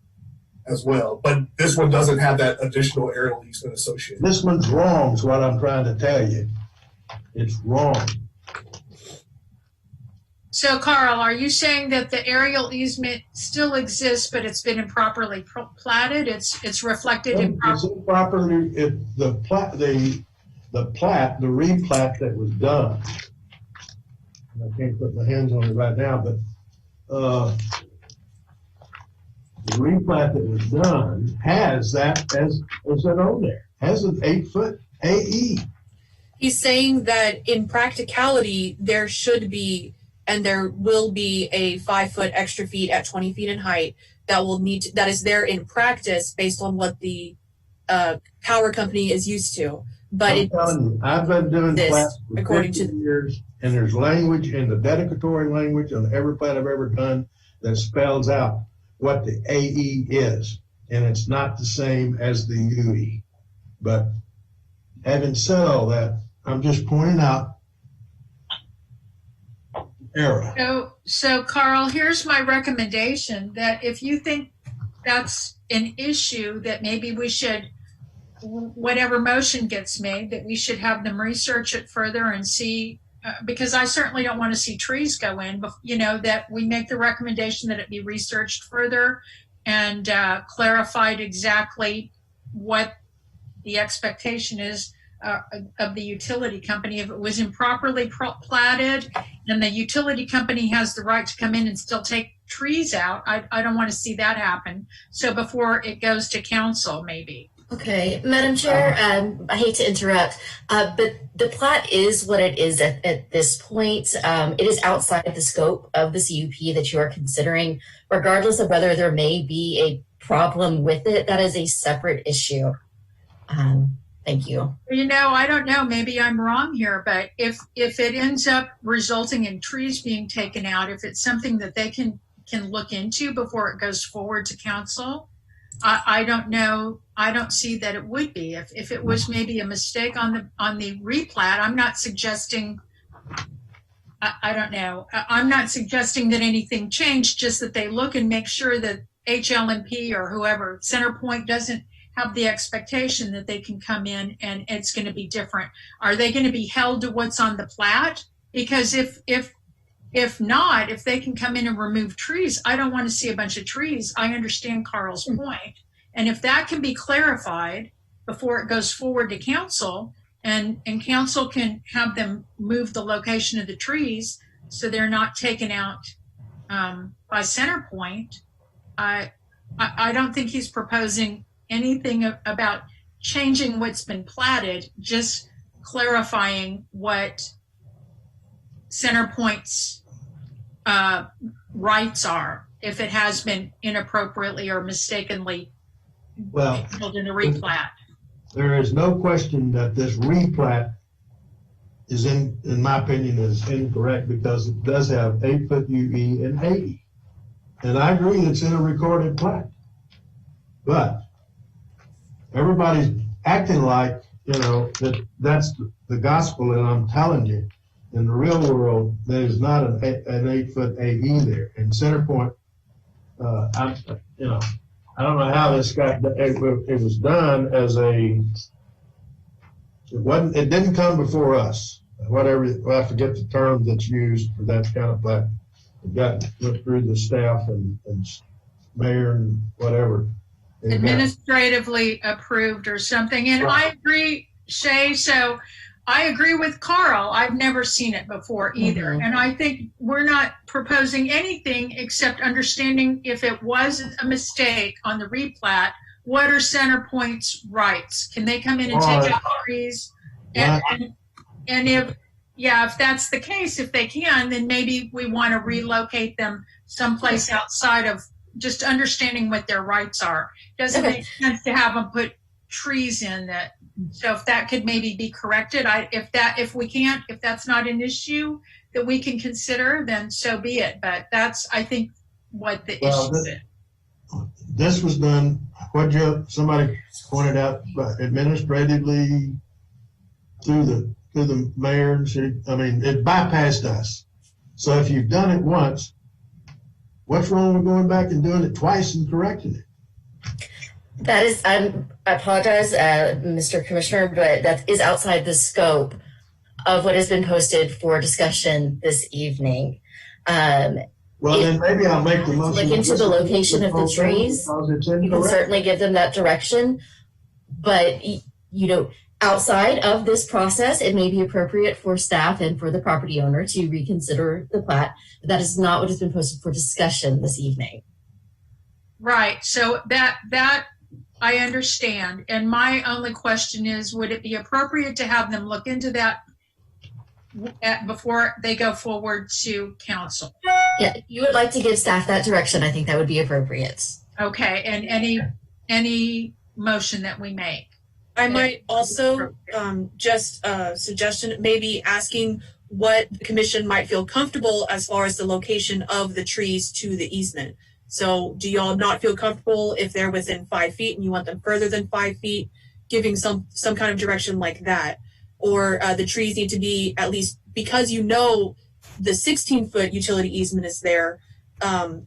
as well. But this one doesn't have that additional aerial easement associated. This one's wrong. Is what I'm trying to tell you. It's wrong. So, Carl, are you saying that the aerial easement still exists, but it's been improperly platted? It's reflected improperly. The replat that was done. I can't put my hands on it right now, but the replat that was done has that as it on there. Has an 8-foot AE. He's saying that in practicality, there should be and there will be a 5-foot extra feet at 20 feet in height that is there in practice based on what the power company is used to. But I'm telling you, I've been doing plats for 50 years, and there's language in the dedicatory language on every plat I've ever done that spells out what the AE is, and it's not the same as the UE. But having said all that, I'm just pointing out error. So Carl, here's my recommendation, that if you think that's an issue, that maybe we should, whatever motion gets made, that we should have them research it further and see because I certainly don't want to see trees go in, but, that we make the recommendation that it be researched further and clarified exactly what the expectation is of the utility company. If it was improperly platted, then the utility company has the right to come in and still take trees out. I don't want to see that happen. So before it goes to council, maybe. Okay, Madam Chair, I hate to interrupt, but the plat is what it is at this point. It is outside the scope of the CUP that you are considering, regardless of whether there may be a problem with it. That is a separate issue. Thank you. I don't know. Maybe I'm wrong here, but if it ends up resulting in trees being taken out, if it's something that they can look into before it goes forward to council, I don't know. I don't see that it would be. If it was maybe a mistake on the replat, I'm not suggesting. I don't know. I'm not suggesting that anything changed. Just that they look and make sure that HLMP or whoever, Centerpoint, doesn't have the expectation that they can come in and it's going to be different. Are they going to be held to what's on the plat? Because if not, if they can come in and remove trees, I don't want to see a bunch of trees. I understand Carl's point. And if that can be clarified before it goes forward to council, and council can have them move the location of the trees so they're not taken out by Centerpoint, I don't think he's proposing anything about changing what's been platted, just clarifying what Centerpoint's rights are if it has been inappropriately or mistakenly held in a replat. There is no question that this replat is in my opinion, is incorrect because it does have 8-foot UE and 80. And I agree it's in a recorded plat. But everybody's acting like, that's the gospel, and I'm telling you, in the real world, there's not an 8-foot AE there. And Centerpoint, I don't know how this got. It was done as a. It didn't come before us. Whatever, I forget the term that's used for that kind of plat. It went through the staff and mayor and whatever. Administratively approved or something. And I agree, Shay. So I agree with Carl. I've never seen it before either. Mm-hmm. And I think we're not proposing anything except understanding if it was a mistake on the replat, what are Centerpoint's rights? Can they come in and take out trees? And if that's the case, if they can, then maybe we want to relocate them someplace outside of just understanding what their rights are. Doesn't make sense to have them put trees in that. So if that could maybe be corrected, if that's not an issue that we can consider, then so be it. But that's, I think, what the issue is. This was done, somebody pointed out, administratively through the mayor and city. I mean, it bypassed us. So if you've done it once, what's wrong with going back and doing it twice and correcting it? That is, I apologize, Mr. Commissioner, but that is outside the scope of what has been posted for discussion this evening. Then maybe I'll make the motion. Look into the location of the trees. You can certainly give them that direction. But, outside of this process, it may be appropriate for staff and for the property owner to reconsider the plat. But that is not what has been posted for discussion this evening. Right. So that I understand. And my only question is, would it be appropriate to have them look into that before they go forward to council? Yeah, you would like to give staff that direction. I think that would be appropriate. Okay. And any motion that we make. I might also just a suggestion, maybe asking what the commission might feel comfortable as far as the location of the trees to the easement. So do y'all not feel comfortable if they're within 5 feet and you want them further than 5 feet, giving some kind of direction like that? Or the trees need to be at least, because the 16-foot utility easement is there.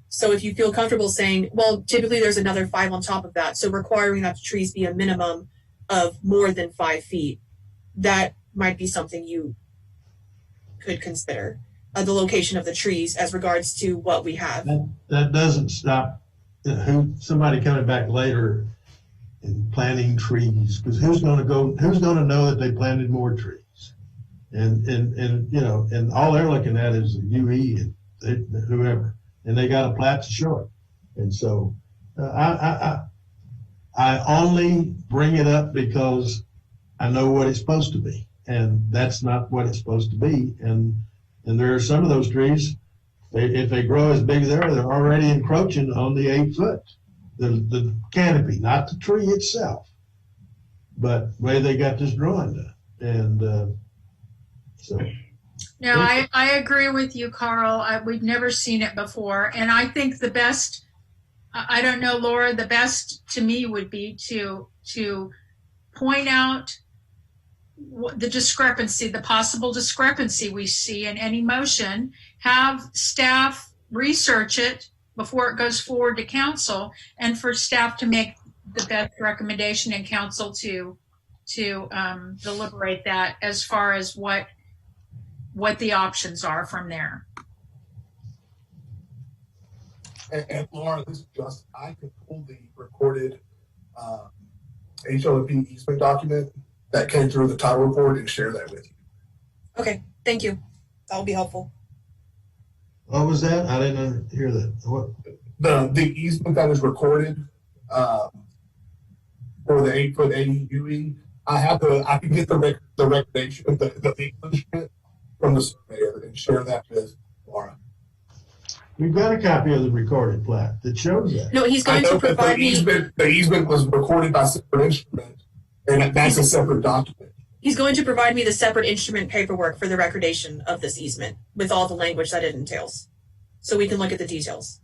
So if you feel comfortable saying, well, typically there's another 5 on top of that. So requiring that the trees be a minimum of more than 5 feet, that might be something you could consider the location of the trees as regards to what we have. That doesn't stop somebody coming back later and planting trees, because who's going to know that they planted more trees? And and all they're looking at is the UE and whoever, and they got a plat to show it. And so I only bring it up because I know what it's supposed to be, and that's not what it's supposed to be. And there are some of those trees, if they grow as big as they're already encroaching on the 8 foot, the canopy, not the tree itself, but the way they got this drawing done. And so. No, I agree with you, Carl. We've never seen it before. And I think the best, I don't know, Laura, the best to me would be to point out the discrepancy, the possible discrepancy we see in any motion, have staff research it before it goes forward to council, and for staff to make the best recommendation and council to deliberate that as far as what the options are from there. And Laura, this is just, I could pull the recorded HOP easement document that came through the title report and share that with you. Okay, thank you. That will be helpful. What was that? I didn't hear that. What? The easement that is recorded for the 8 foot AUE, I can get the recommendation, the English from the surveyor and share that with Laura. We've got a copy of the recorded plat that shows that. No, he's going to provide me. The easement was recorded by separate instrument, and that's a separate document. He's going to provide me the separate instrument paperwork for the recordation of this easement with all the language that it entails, so we can look at the details.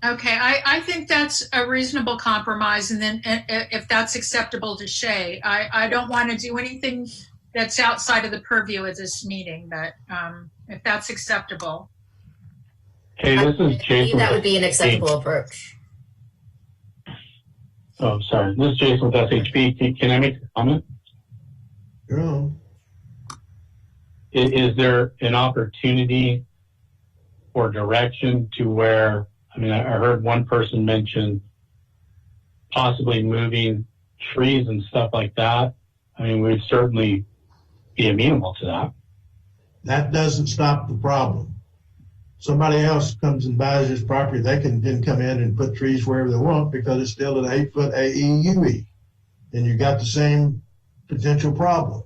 Okay, I think that's a reasonable compromise, and then if that's acceptable to Shay, I don't want to do anything that's outside of the purview of this meeting, but if that's acceptable. Hey, this is Jason. That would be an acceptable approach. Oh, sorry. This is Jason with SHP. Can I make a comment? Yeah. Is there an opportunity or direction to where, I mean, I heard one person mention possibly moving trees and stuff like that. I mean, we'd certainly be amenable to that. That doesn't stop the problem. Somebody else comes and buys this property, they can then come in and put trees wherever they want because it's still an 8 foot AEUE. And you got the same potential problem.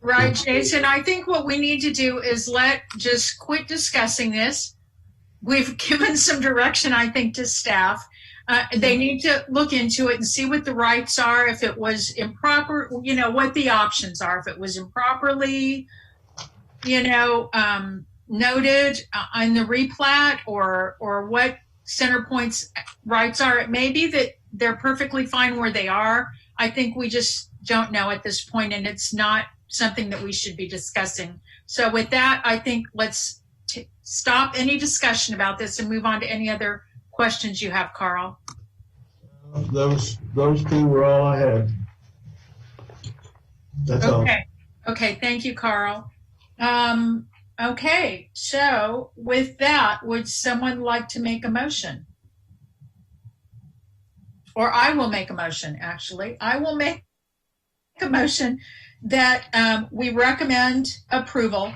Right, Jason. I think what we need to do is just quit discussing this. We've given some direction, I think, to staff. They need to look into it and see what the rights are. If it was improper, what the options are. If it was improperly, noted on the replat, or what CenterPoint's rights are. It may be that they're perfectly fine where they are. I think we just don't know at this point, and it's not something that we should be discussing. So with that, I think let's stop any discussion about this and move on to any other questions you have, Carl. Those two were all I had. That's all. Okay, thank you, Carl. Okay, so with that, would someone like to make a motion? Or I will make a motion, actually. I will make a motion that we recommend approval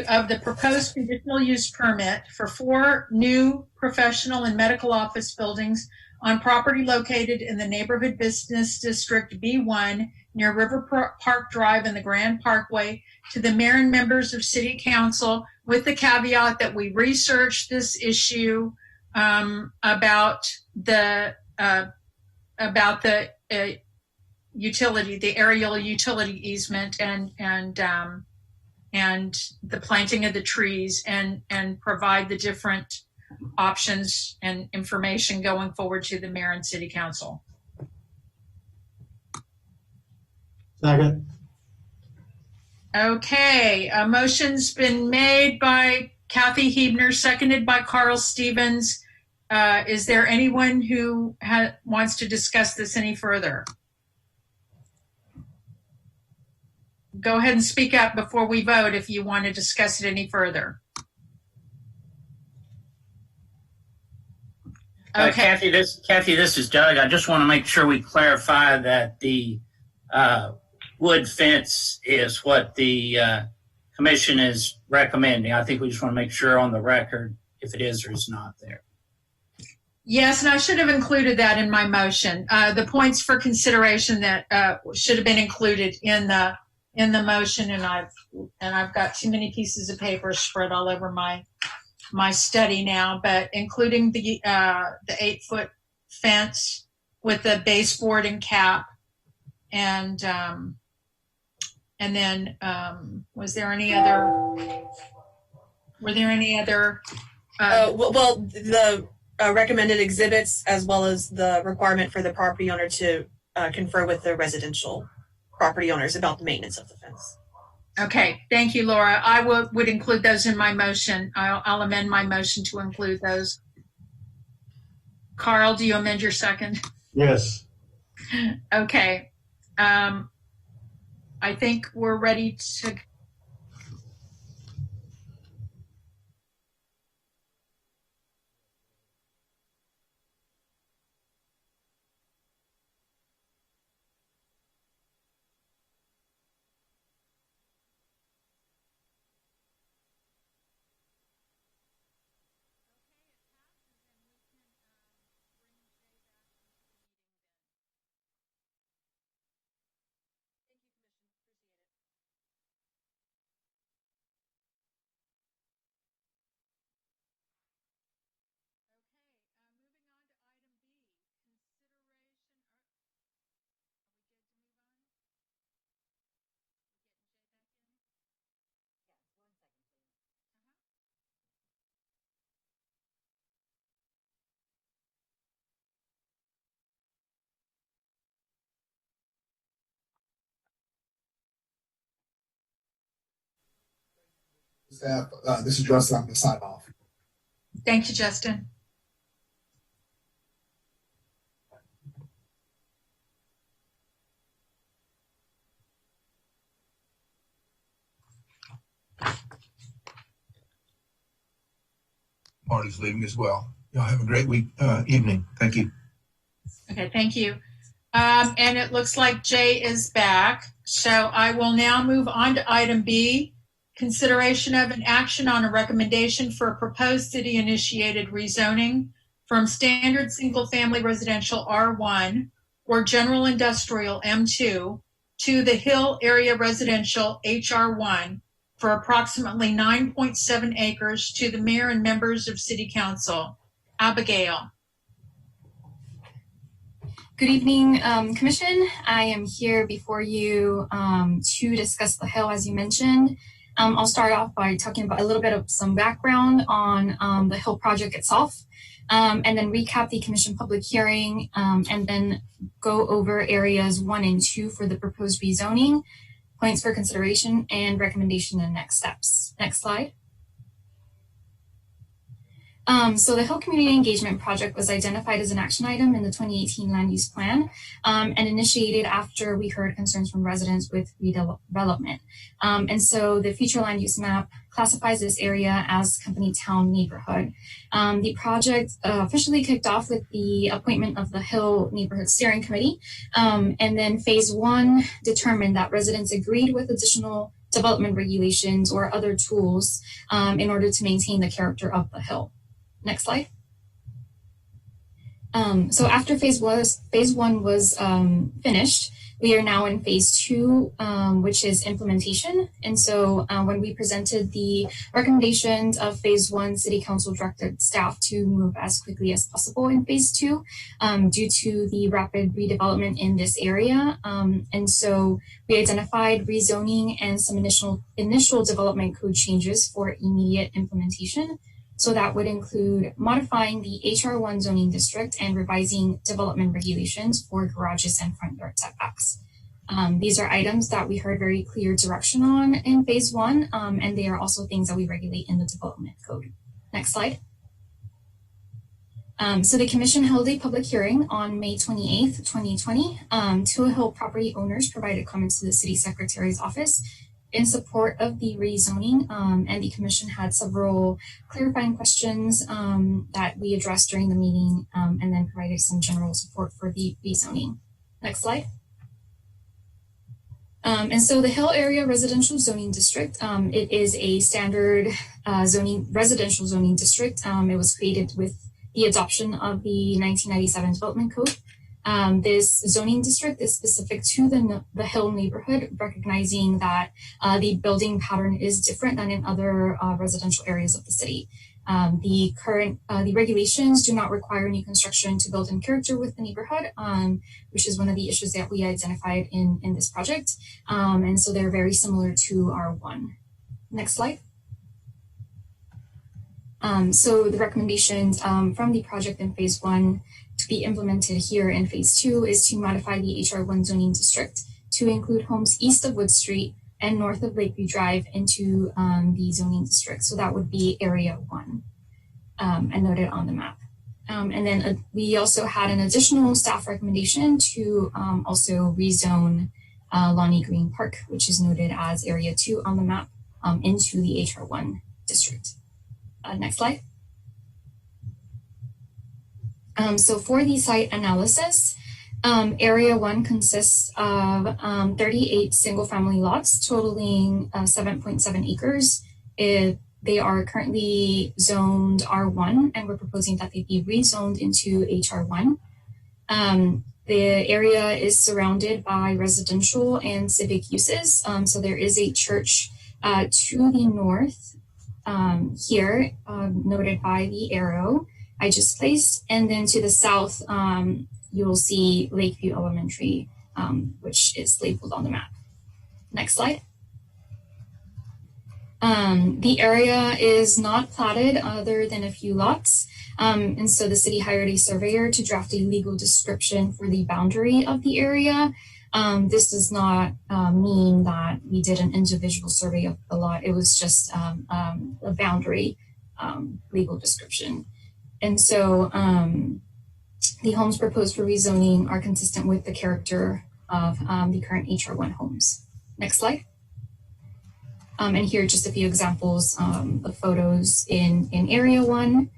of the proposed conditional use permit for 4 new professional and medical office buildings on property located in the Neighborhood Business District B1 near River Park Drive and the Grand Parkway to the mayor and members of City Council, with the caveat that we researched this issue about the utility, the aerial utility easement, and the planting of the trees, and provide the different options and information going forward to the mayor and City Council. Second. Okay, a motion's been made by Kathy Hebner, seconded by Carl Stevens. Is there anyone who wants to discuss this any further? go ahead and speak up before we vote if you want to discuss it any further. Okay. Kathy, this is Doug. I just want to make sure we clarify that the wood fence is what the commission is recommending. I think we just want to make sure on the record if it is or is not there. Yes, and I should have included that in my motion. The points for consideration that should have been included in the motion, and I've got too many pieces of paper spread all over my study now, but including the 8-foot fence with the baseboard and cap, and then were there any other? Well, the recommended exhibits, as well as the requirement for the property owner to confer with the residential property owners about the maintenance of the fence. Okay, thank you, Laura. I would include those in my motion. I'll amend my motion to include those. Carl, do you amend your second? Yes. Okay. I think we're ready to. Staff, this is Justin. I'm going to sign off. Thank you, Justin. Marty's leaving as well. Y'all have a great evening. Thank you. Okay, thank you. And it looks like Jay is back. So I will now move on to item B. Consideration of an action on a recommendation for a proposed city-initiated rezoning from standard single-family residential R1 or general industrial M2 to the Hill Area Residential HR1 for approximately 9.7 acres to the mayor and members of City Council. Abigail. Good evening, Commission. I am here before you to discuss the Hill, as you mentioned. I'll start off by talking about a little bit of some background on the Hill project itself, and then recap the Commission public hearing, and then go over areas 1 and 2 for the proposed rezoning, points for consideration, and recommendation and next steps. Next slide. So the Hill Community Engagement Project was identified as an action item in the 2018 Land Use Plan and initiated after we heard concerns from residents with redevelopment. And so the future land use map classifies this area as Company Town neighborhood. The project officially kicked off with the appointment of the Hill Neighborhood Steering Committee. And then phase 1 determined that residents agreed with additional development regulations or other tools in order to maintain the character of the Hill. Next slide. So after phase 1 was finished, we are now in phase 2, which is implementation. And so when we presented the recommendations of phase 1, City Council directed staff to move as quickly as possible in phase 2 due to the rapid redevelopment in this area. And so we identified rezoning and some initial development code changes for immediate implementation. So that would include modifying the HR1 zoning district and revising development regulations for garages and front yard setbacks. These are items that we heard very clear direction on in phase 1, and they are also things that we regulate in the development code. Next slide. So the commission held a public hearing on May 28th, 2020. Two Hill property owners provided comments to the city secretary's office in support of the rezoning, and the commission had several clarifying questions that we addressed during the meeting, and then provided some general support for the rezoning. Next slide. And so the Hill Area Residential Zoning District, it is a standard residential zoning district. It was created with the adoption of the 1997 Development Code. This zoning district is specific to the Hill neighborhood, recognizing that the building pattern is different than in other residential areas of the city. The regulations do not require new construction to build in character with the neighborhood, which is one of the issues that we identified in this project. And so they're very similar to R1. Next slide. So the recommendations from the project in phase 1 to be implemented here in phase 2 is to modify the HR1 zoning district to include homes east of Wood Street and north of Lakeview Drive into the zoning district. So that would be area 1 and noted on the map. And then we also had an additional staff recommendation to also rezone Lonnie Green Park, which is noted as area 2 on the map, into the HR1 district. Next slide. So for the site analysis, area 1 consists of 38 single-family lots totaling 7.7 acres. They are currently zoned R1, and we're proposing that they be rezoned into HR1. The area is surrounded by residential and civic uses. So there is a church to the north here, noted by the arrow I just placed, and then to the south, you will see Lakeview Elementary, which is labeled on the map. Next slide. The area is not platted other than a few lots, and so the city hired a surveyor to draft a legal description for the boundary of the area. This does not mean that we did an individual survey of the lot. It was just a boundary legal description. And so the homes proposed for rezoning are consistent with the character of the current HR1 homes. Next slide. And here are just a few examples of photos in area 1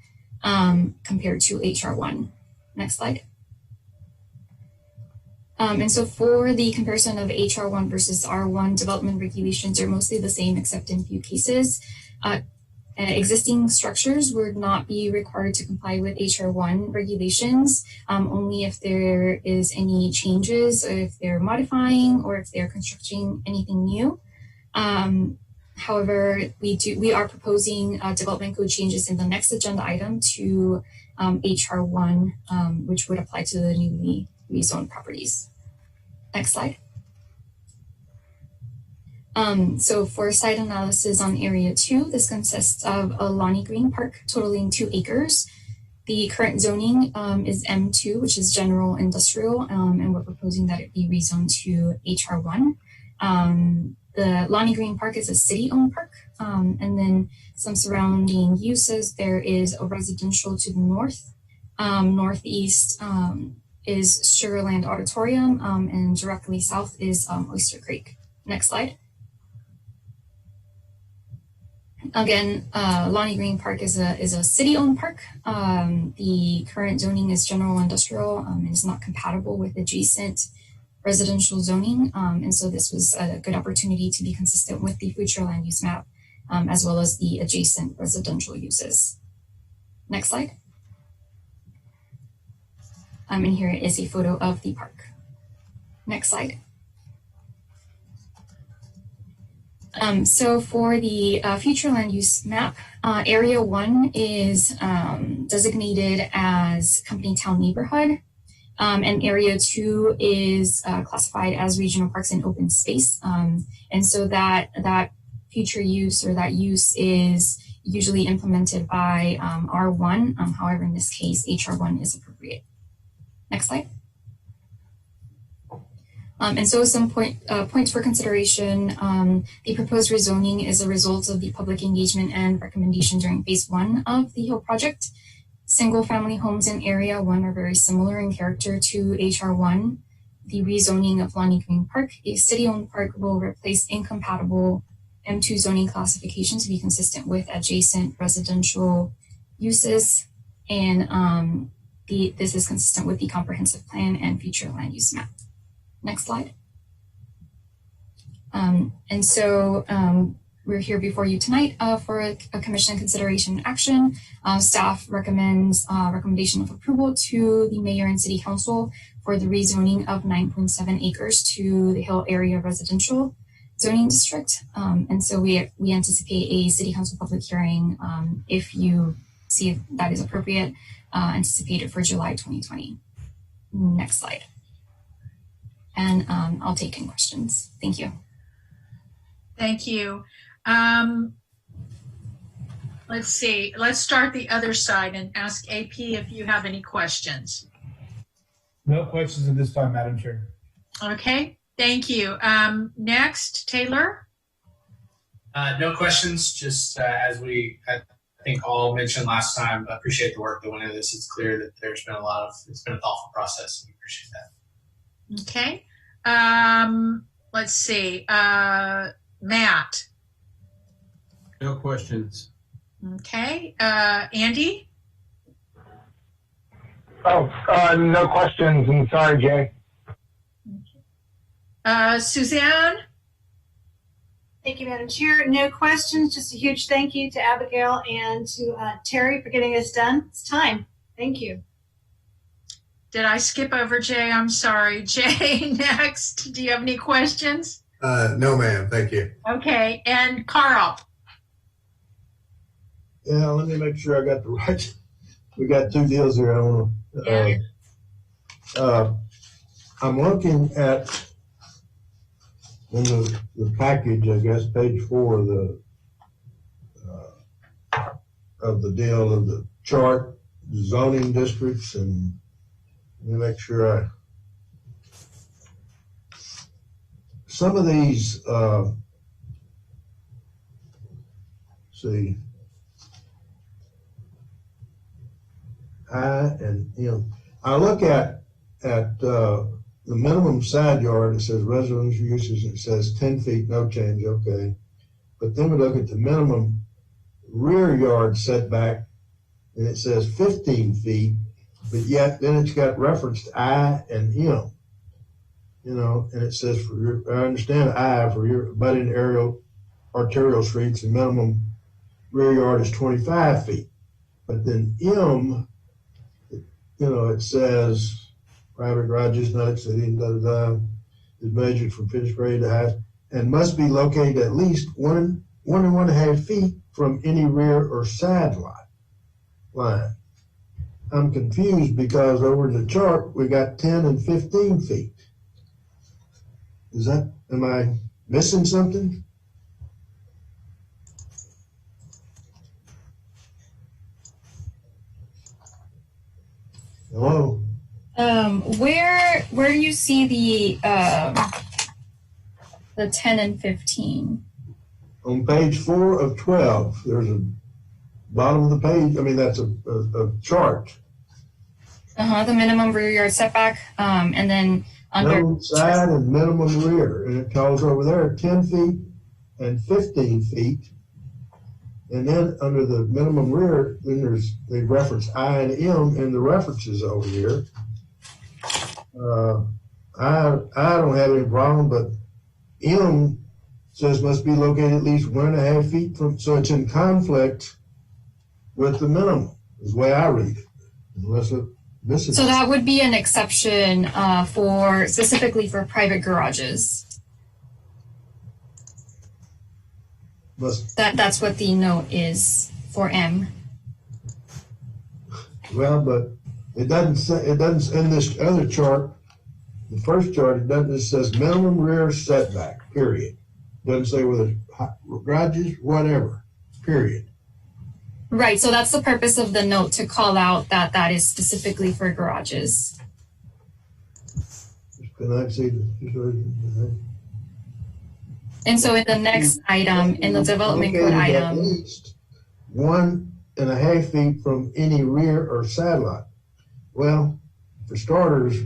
compared to HR1. Next slide. And so for the comparison of HR1 versus R1, development regulations are mostly the same except in few cases. Existing structures would not be required to comply with HR1 regulations, only if there is any changes, or if they're modifying, or if they're constructing anything new. However, we are proposing development code changes in the next agenda item to HR1, which would apply to the newly rezoned properties. Next slide. So for site analysis on area 2, this consists of a Lonnie Green Park totaling 2 acres. The current zoning is M2, which is general industrial, and we're proposing that it be rezoned to HR1. The Lonnie Green Park is a city-owned park, and then some surrounding uses. There is a residential to the north. Northeast is Sugarland Auditorium, and directly south is Oyster Creek. Next slide. Again, Lonnie Green Park is a city-owned park. The current zoning is general industrial and is not compatible with adjacent residential zoning. And so this was a good opportunity to be consistent with the future land use map, as well as the adjacent residential uses. Next slide. And here is a photo of the park. Next slide. So for the future land use map, area 1 is designated as company town neighborhood, and area 2 is classified as regional parks and open space. And so that future use, or that use, is usually implemented by R1. However, in this case, HR1 is appropriate. Next slide. And so some points for consideration. The proposed rezoning is a result of the public engagement and recommendation during phase 1 of the Hill project. Single-family homes in Area 1 are very similar in character to HR1. The rezoning of Lonnie Green Park, a city-owned park, will replace incompatible M2 zoning classification to be consistent with adjacent residential uses, and this is consistent with the comprehensive plan and future land use map. Next slide. We're here before you tonight for a commission consideration and action. Staff recommends recommendation of approval to the mayor and city council for the rezoning of 9.7 acres to the Hill Area Residential Zoning District. We anticipate a city council public hearing if you see if that is appropriate, anticipated for July 2020. Next slide. And I'll take any questions. Thank you. Thank you. Let's see. Let's start the other side and ask AP if you have any questions. No questions at this time, Madam Chair. Okay. Thank you. Next, Taylor. No questions. Just as we, I think, all mentioned last time, I appreciate the work that went into this. It's clear that there's been it's been a thoughtful process. We appreciate that. Okay. Let's see. Matt. No questions. Okay. Andy? No questions. And sorry, Jay. Suzanne? Thank you, Madam Chair. No questions. Just a huge thank you to Abigail and to Terry for getting this done. It's time. Thank you. Did I skip over Jay? I'm sorry. Jay, next. Do you have any questions? No, ma'am. Thank you. Okay. And Carl? Yeah, let me make sure I got the right. We got two deals here. I want to. I'm looking at in the package, I guess, page 4 of the deal of the chart, zoning districts, and let me make sure some of these. See. I look at the minimum side yard. It says residential uses. It says 10 feet, no change. Okay, but then we look at the minimum rear yard setback, and it says 15 feet. But yet, then it's got reference to I and M. And it says for your. I understand I for your abutting arterial streets, the minimum rear yard is 25 feet. But then M. It says private garages not exceeding is measured from finished grade to height and must be located at least 1.5 feet from any rear or side line. I'm confused because over in the chart we got 10 and 15 feet. Am I missing something? Hello? Where do you see the 10 and 15? On page 4 of 12, there's a bottom of the page. I mean, that's a chart. The minimum rear yard setback, and then under minimum side and minimum rear, and it tells over there 10 feet and 15 feet. And then under the minimum rear, then they reference I and M in the references over here. I don't have any problem, but M says must be located at least 1.5 feet from, so it's in conflict with the minimum, is the way I read it. Unless it misses. So that would be an exception specifically for private garages. That's what the note is for M. Well, but it doesn't in this other chart, the first chart, it says minimum rear setback, period. It doesn't say whether garages, whatever, period. Right, so that's the purpose of the note, to call out that is specifically for garages. Can I see And so in the next item, in the development code item, at least 1 1.5 feet from any rear or side lot. Well, for starters,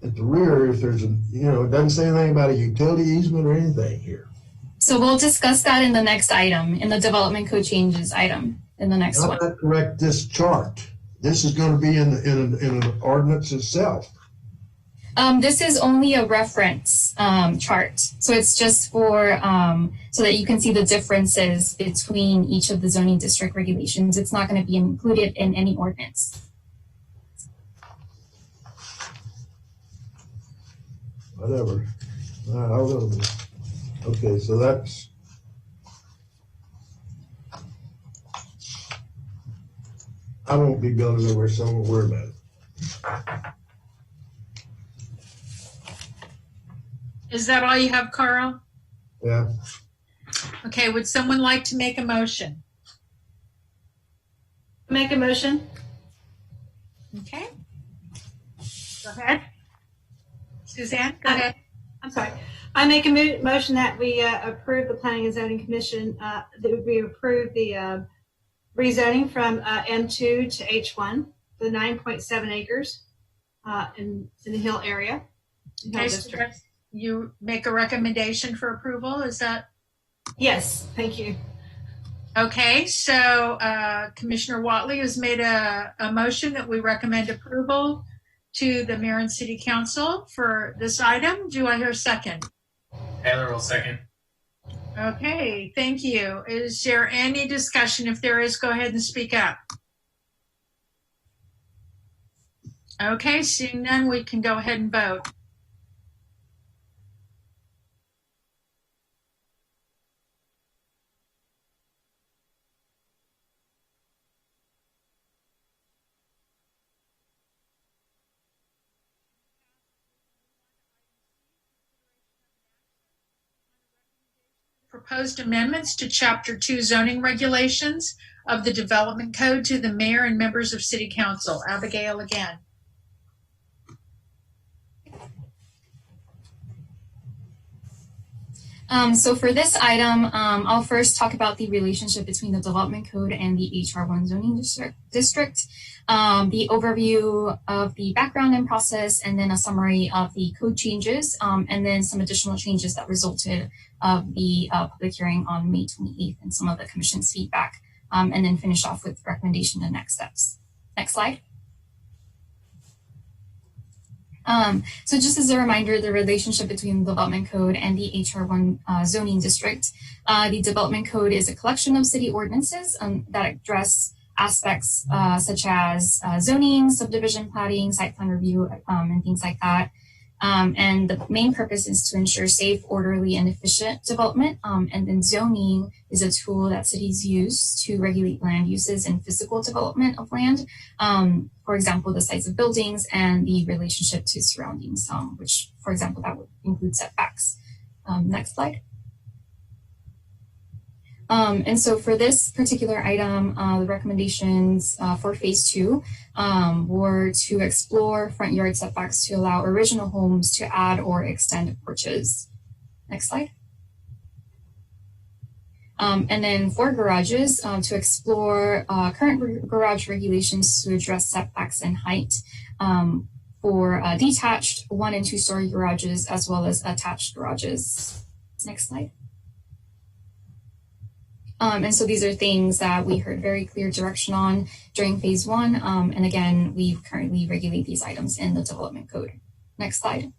at the rear, if there's it doesn't say anything about a utility easement or anything here. So we'll discuss that in the next item, in the development code changes item, in the next one. Not correct this chart. This is going to be in an ordinance itself. This is only a reference chart. So it's just for, so that you can see the differences between each of the zoning district regulations. It's not going to be included in any ordinance. Whatever. Hold on a minute. Okay, so that's. I won't be building over, so I won't worry about it. Is that all you have, Carl? Yeah. Okay, would someone like to make a motion? Make a motion. Okay. Go ahead. Suzanne, go ahead. I'm sorry. I make a motion that we approve the Planning and Zoning Commission, that we approve the rezoning from M2 to H1, the 9.7 acres in the Hill area. Okay, so you make a recommendation for approval, is that? Yes, thank you. Okay, so Commissioner Watley has made a motion that we recommend approval to the Mayor and City Council for this item. Do I hear a second? Taylor will second. Okay, thank you. Is there any discussion? If there is, go ahead and speak up. Okay, seeing none, we can go ahead and vote. Proposed amendments to Chapter 2 zoning regulations of the Development Code to the Mayor and members of City Council. Abigail again. So for this item, I'll first talk about the relationship between the Development Code and the HR1 zoning district, the overview of the background and process, and then a summary of the code changes, and then some additional changes that resulted of the public hearing on May 28th and some of the Commission's feedback, and then finish off with recommendation and next steps. Next slide. So just as a reminder, the relationship between the Development Code and the HR1 zoning district. The Development Code is a collection of city ordinances that address aspects such as zoning, subdivision plating, site plan review, and things like that. And the main purpose is to ensure safe, orderly, and efficient development. And then zoning is a tool that cities use to regulate land uses and physical development of land. For example, the size of buildings and the relationship to surroundings, which, for example, that would include setbacks. Next slide. And so for this particular item, the recommendations for phase 2 were to explore front yard setbacks to allow original homes to add or extend porches. Next slide. And then for garages, to explore current garage regulations to address setbacks and height for detached 1- and 2-story garages, as well as attached garages. Next slide. And so these are things that we heard very clear direction on during phase 1. And again, we currently regulate these items in the Development Code. Next slide.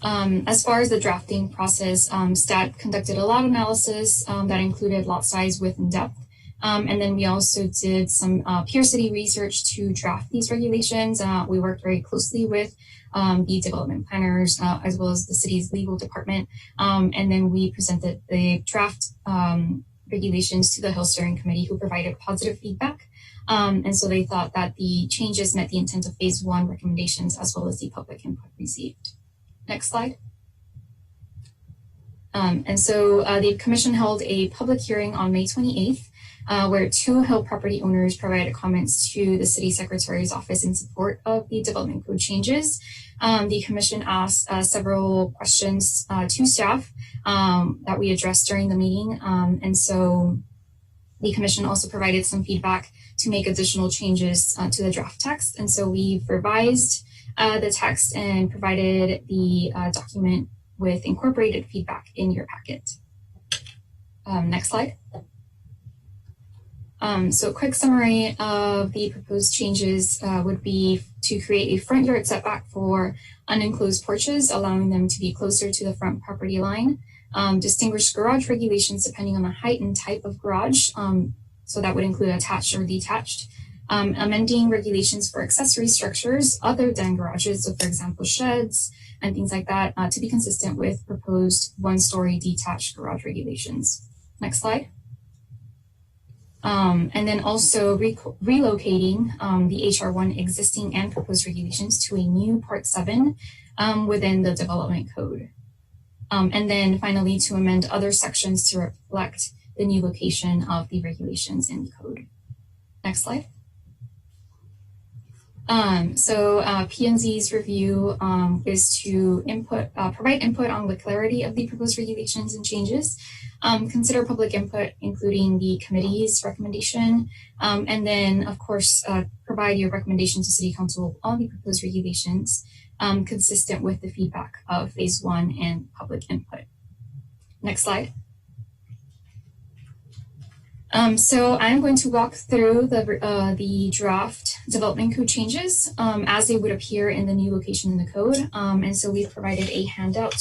As far as the drafting process, STAT conducted a lot of analysis that included lot size, width, and depth. And then we also did some peer city research to draft these regulations. We worked very closely with the development planners, as well as the city's legal department. And then we presented the draft regulations to the Hill Steering Committee, who provided positive feedback. And so they thought that the changes met the intent of phase 1 recommendations, as well as the public input received. Next slide. And so the commission held a public hearing on May 28th, where 2 Hill property owners provided comments to the city secretary's office in support of the development code changes. The commission asked several questions to staff that we addressed during the meeting. And so The commission also provided some feedback to make additional changes to the draft text. And so we've revised the text and provided the document with incorporated feedback in your packet. Next slide. So a quick summary of the proposed changes would be to create a front yard setback for unenclosed porches, allowing them to be closer to the front property line. Distinguish garage regulations depending on the height and type of garage. So that would include attached or detached. Amending regulations for accessory structures other than garages. So for example, sheds and things like that to be consistent with proposed one-story detached garage regulations. Next slide. And then also relocating the HR1 existing and proposed regulations to a new Part 7 within the development code. And then finally to amend other sections to reflect the new location of the regulations in the code. Next slide. So P&Z's review is to provide input on the clarity of the proposed regulations and changes, consider public input, including the committee's recommendation, and then, of course, provide your recommendation to City Council on the proposed regulations, consistent with the feedback of Phase 1 and public input. Next slide. So I'm going to walk through the draft development code changes as they would appear in the new location in the code. And so we've provided a handout,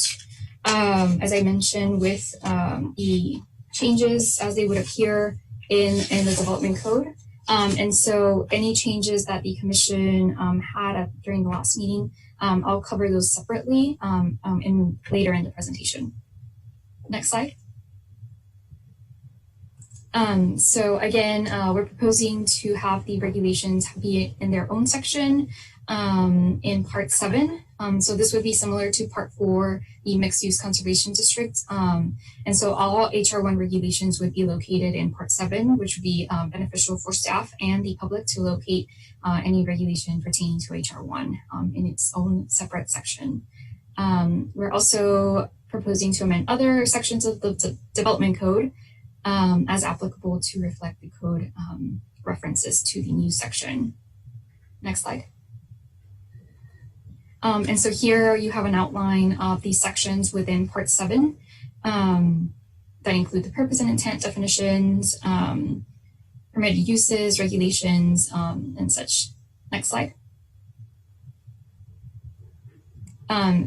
as I mentioned, with the changes as they would appear in the development code. And so any changes that the commission had during the last meeting, I'll cover those separately later in the presentation. Next slide. So again, we're proposing to have the regulations be in their own section in Part 7. So this would be similar to Part 4, the Mixed Use Conservation District. And so all HR1 regulations would be located in Part 7, which would be beneficial for staff and the public to locate any regulation pertaining to HR1 in its own separate section. We're also proposing to amend other sections of the development code as applicable to reflect the code references to the new section. Next slide. And so here you have an outline of the sections within Part 7 that include the purpose and intent definitions, permitted uses, regulations, and such. Next slide.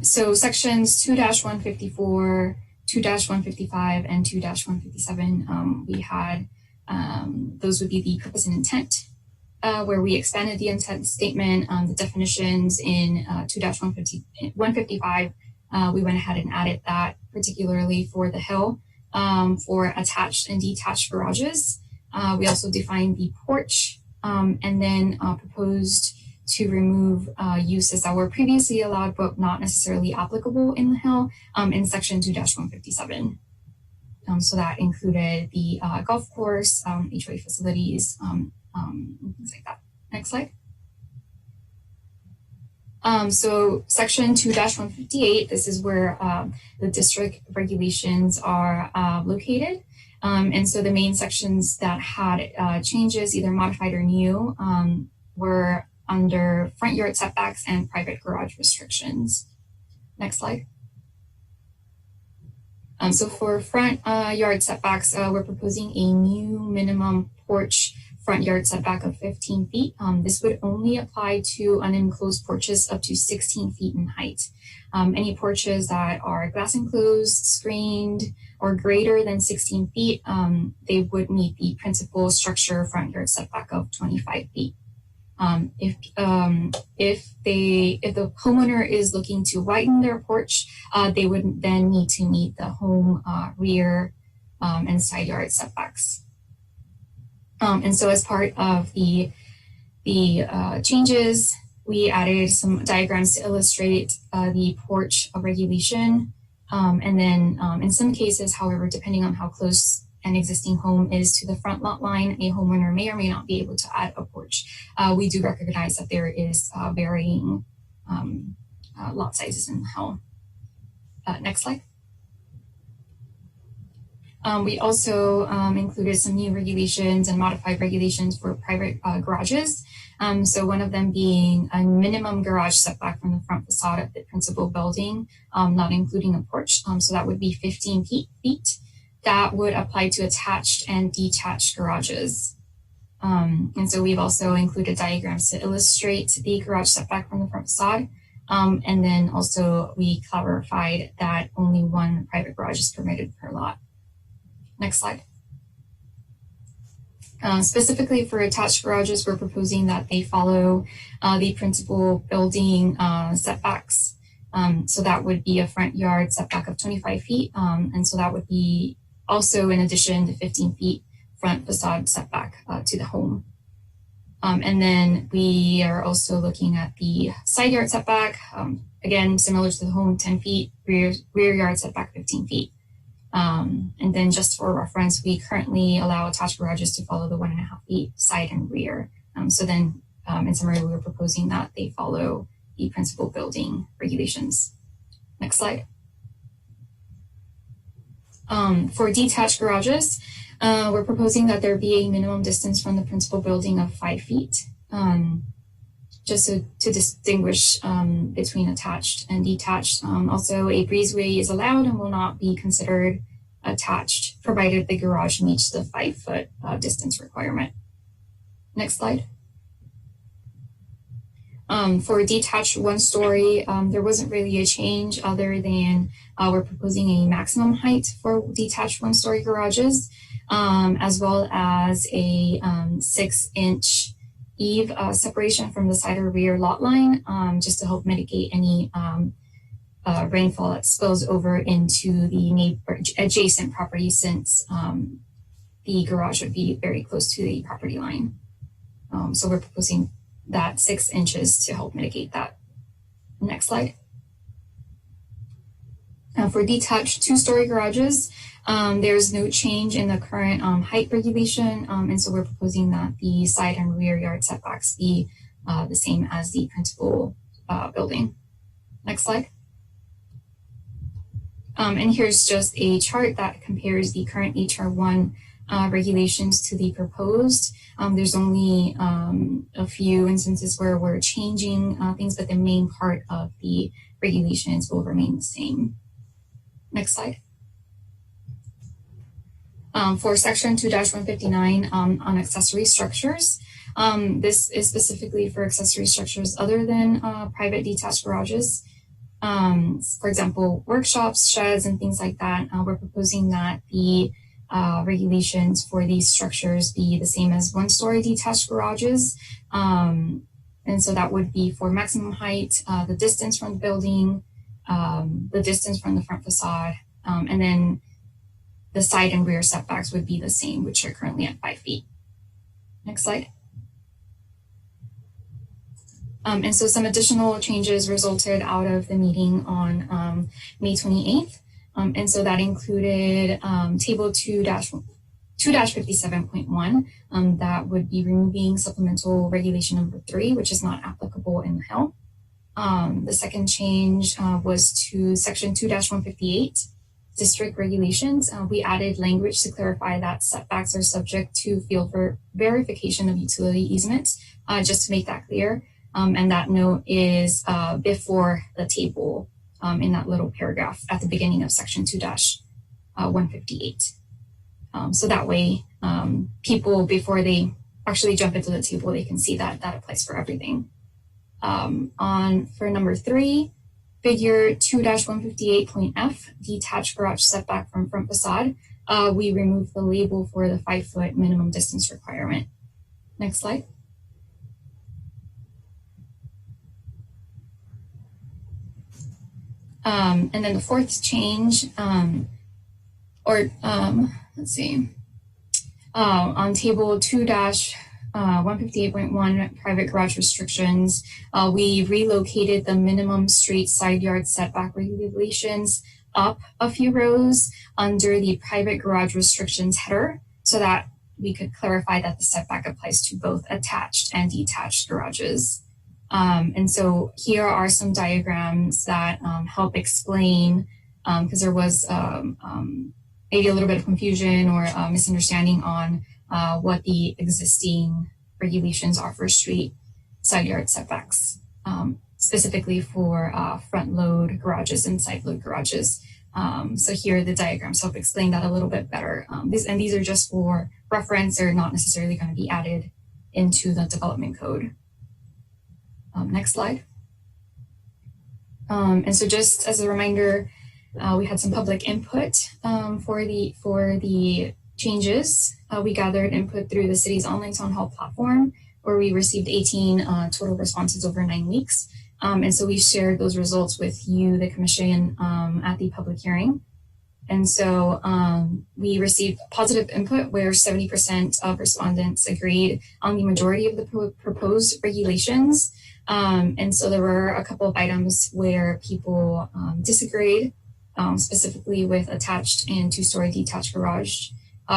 So sections 2-154, 2-155 and 2-157, we had, those would be the purpose and intent, where we expanded the intent statement, the definitions in 2-155. We went ahead and added that particularly for the hill, for attached and detached garages. We also defined the porch and then proposed to remove uses that were previously allowed but not necessarily applicable in the hill in section 2-157. So that included the golf course, HOA facilities, things like that. Next slide. So section 2-158, this is where the district regulations are located. And so the main sections that had changes, either modified or new, were under front yard setbacks and private garage restrictions. Next slide. So for front yard setbacks, we're proposing a new minimum porch front yard setback of 15 feet. This would only apply to unenclosed porches up to 16 feet in height. Any porches that are glass enclosed, screened, or greater than 16 feet, they would meet the principal structure front yard setback of 25 feet. If the homeowner is looking to widen their porch, they would then need to meet the home rear and side yard setbacks. And so as part of the changes, we added some diagrams to illustrate the porch regulation. And then in some cases, however, depending on how close an existing home is to the front lot line, a homeowner may or may not be able to add a porch. We do recognize that there is varying lot sizes in the home. Next slide. We also included some new regulations and modified regulations for private garages. So one of them being a minimum garage setback from the front facade of the principal building, not including a porch. So that would be 15 feet. That would apply to attached and detached garages. And so we've also included diagrams to illustrate the garage setback from the front facade. And then also we clarified that only one private garage is permitted per lot. Next slide. Specifically for attached garages, we're proposing that they follow the principal building setbacks. So that would be a front yard setback of 25 feet. And so that would be also in addition to 15 feet front facade setback to the home. And then we are also looking at the side yard setback, again, similar to the home, 10 feet, rear yard setback 15 feet. And then just for reference, we currently allow attached garages to follow the 1.5 feet side and rear. So then in summary, we were proposing that they follow the principal building regulations. Next slide. For detached garages, we're proposing that there be a minimum distance from the principal building of 5 feet, just to distinguish between attached and detached. Also, a breezeway is allowed and will not be considered attached, provided the garage meets the 5-foot distance requirement. Next slide. For detached one-story, there wasn't really a change other than we're proposing a maximum height for detached one-story garages, as well as a 6-inch eave separation from the side or rear lot line, just to help mitigate any rainfall that spills over into the adjacent property, since the garage would be very close to the property line. So we're proposing that 6 inches to help mitigate that. Next slide. For detached 2-story garages, there's no change in the current height regulation, and so we're proposing that the side and rear yard setbacks be the same as the principal building. Next slide. And here's just a chart that compares the current HR1 regulations to the proposed. There's only a few instances where we're changing things, but the main part of the regulations will remain the same. Next slide. For section 2-159 on accessory structures, this is specifically for accessory structures other than private detached garages. For example, workshops, sheds, and things like that. We're proposing that the regulations for these structures be the same as 1-story detached garages. And so that would be for maximum height, the distance from the building, the distance from the front facade, and then the side and rear setbacks would be the same, which are currently at 5 feet. Next slide. And so some additional changes resulted out of the meeting on May 28th. And so that included table 2-57.1, that would be removing supplemental regulation number 3, which is not applicable in the Hill. The second change was to section 2-158, district regulations. We added language to clarify that setbacks are subject to field verification of utility easement, just to make that clear. And that note is before the table in that little paragraph at the beginning of section 2-158. So that way, people, before they actually jump into the table, they can see that that applies for everything. For number 3, figure 2-158.f, detached garage setback from front facade, we remove the label for the 5-foot minimum distance requirement. Next slide. And then the fourth change, let's see, on table 2-158.1 private garage restrictions, we relocated the minimum street side yard setback regulations up a few rows under the private garage restrictions header, so that we could clarify that the setback applies to both attached and detached garages. And so here are some diagrams that help explain, because there was maybe a little bit of confusion or misunderstanding on what the existing regulations are for street side yard setbacks, specifically for front load garages and side load garages. So here the diagrams help explain that a little bit better. These are just for reference. They're not necessarily going to be added into the development code. Next slide. And so just as a reminder, we had some public input for the changes. We gathered input through the city's online town hall platform, where we received 18 total responses over 9 weeks. And so we shared those results with you, the commission, at the public hearing. And so we received positive input where 70% of respondents agreed on the majority of the proposed regulations. And so there were a couple of items where people disagreed, specifically with attached and two-story detached garage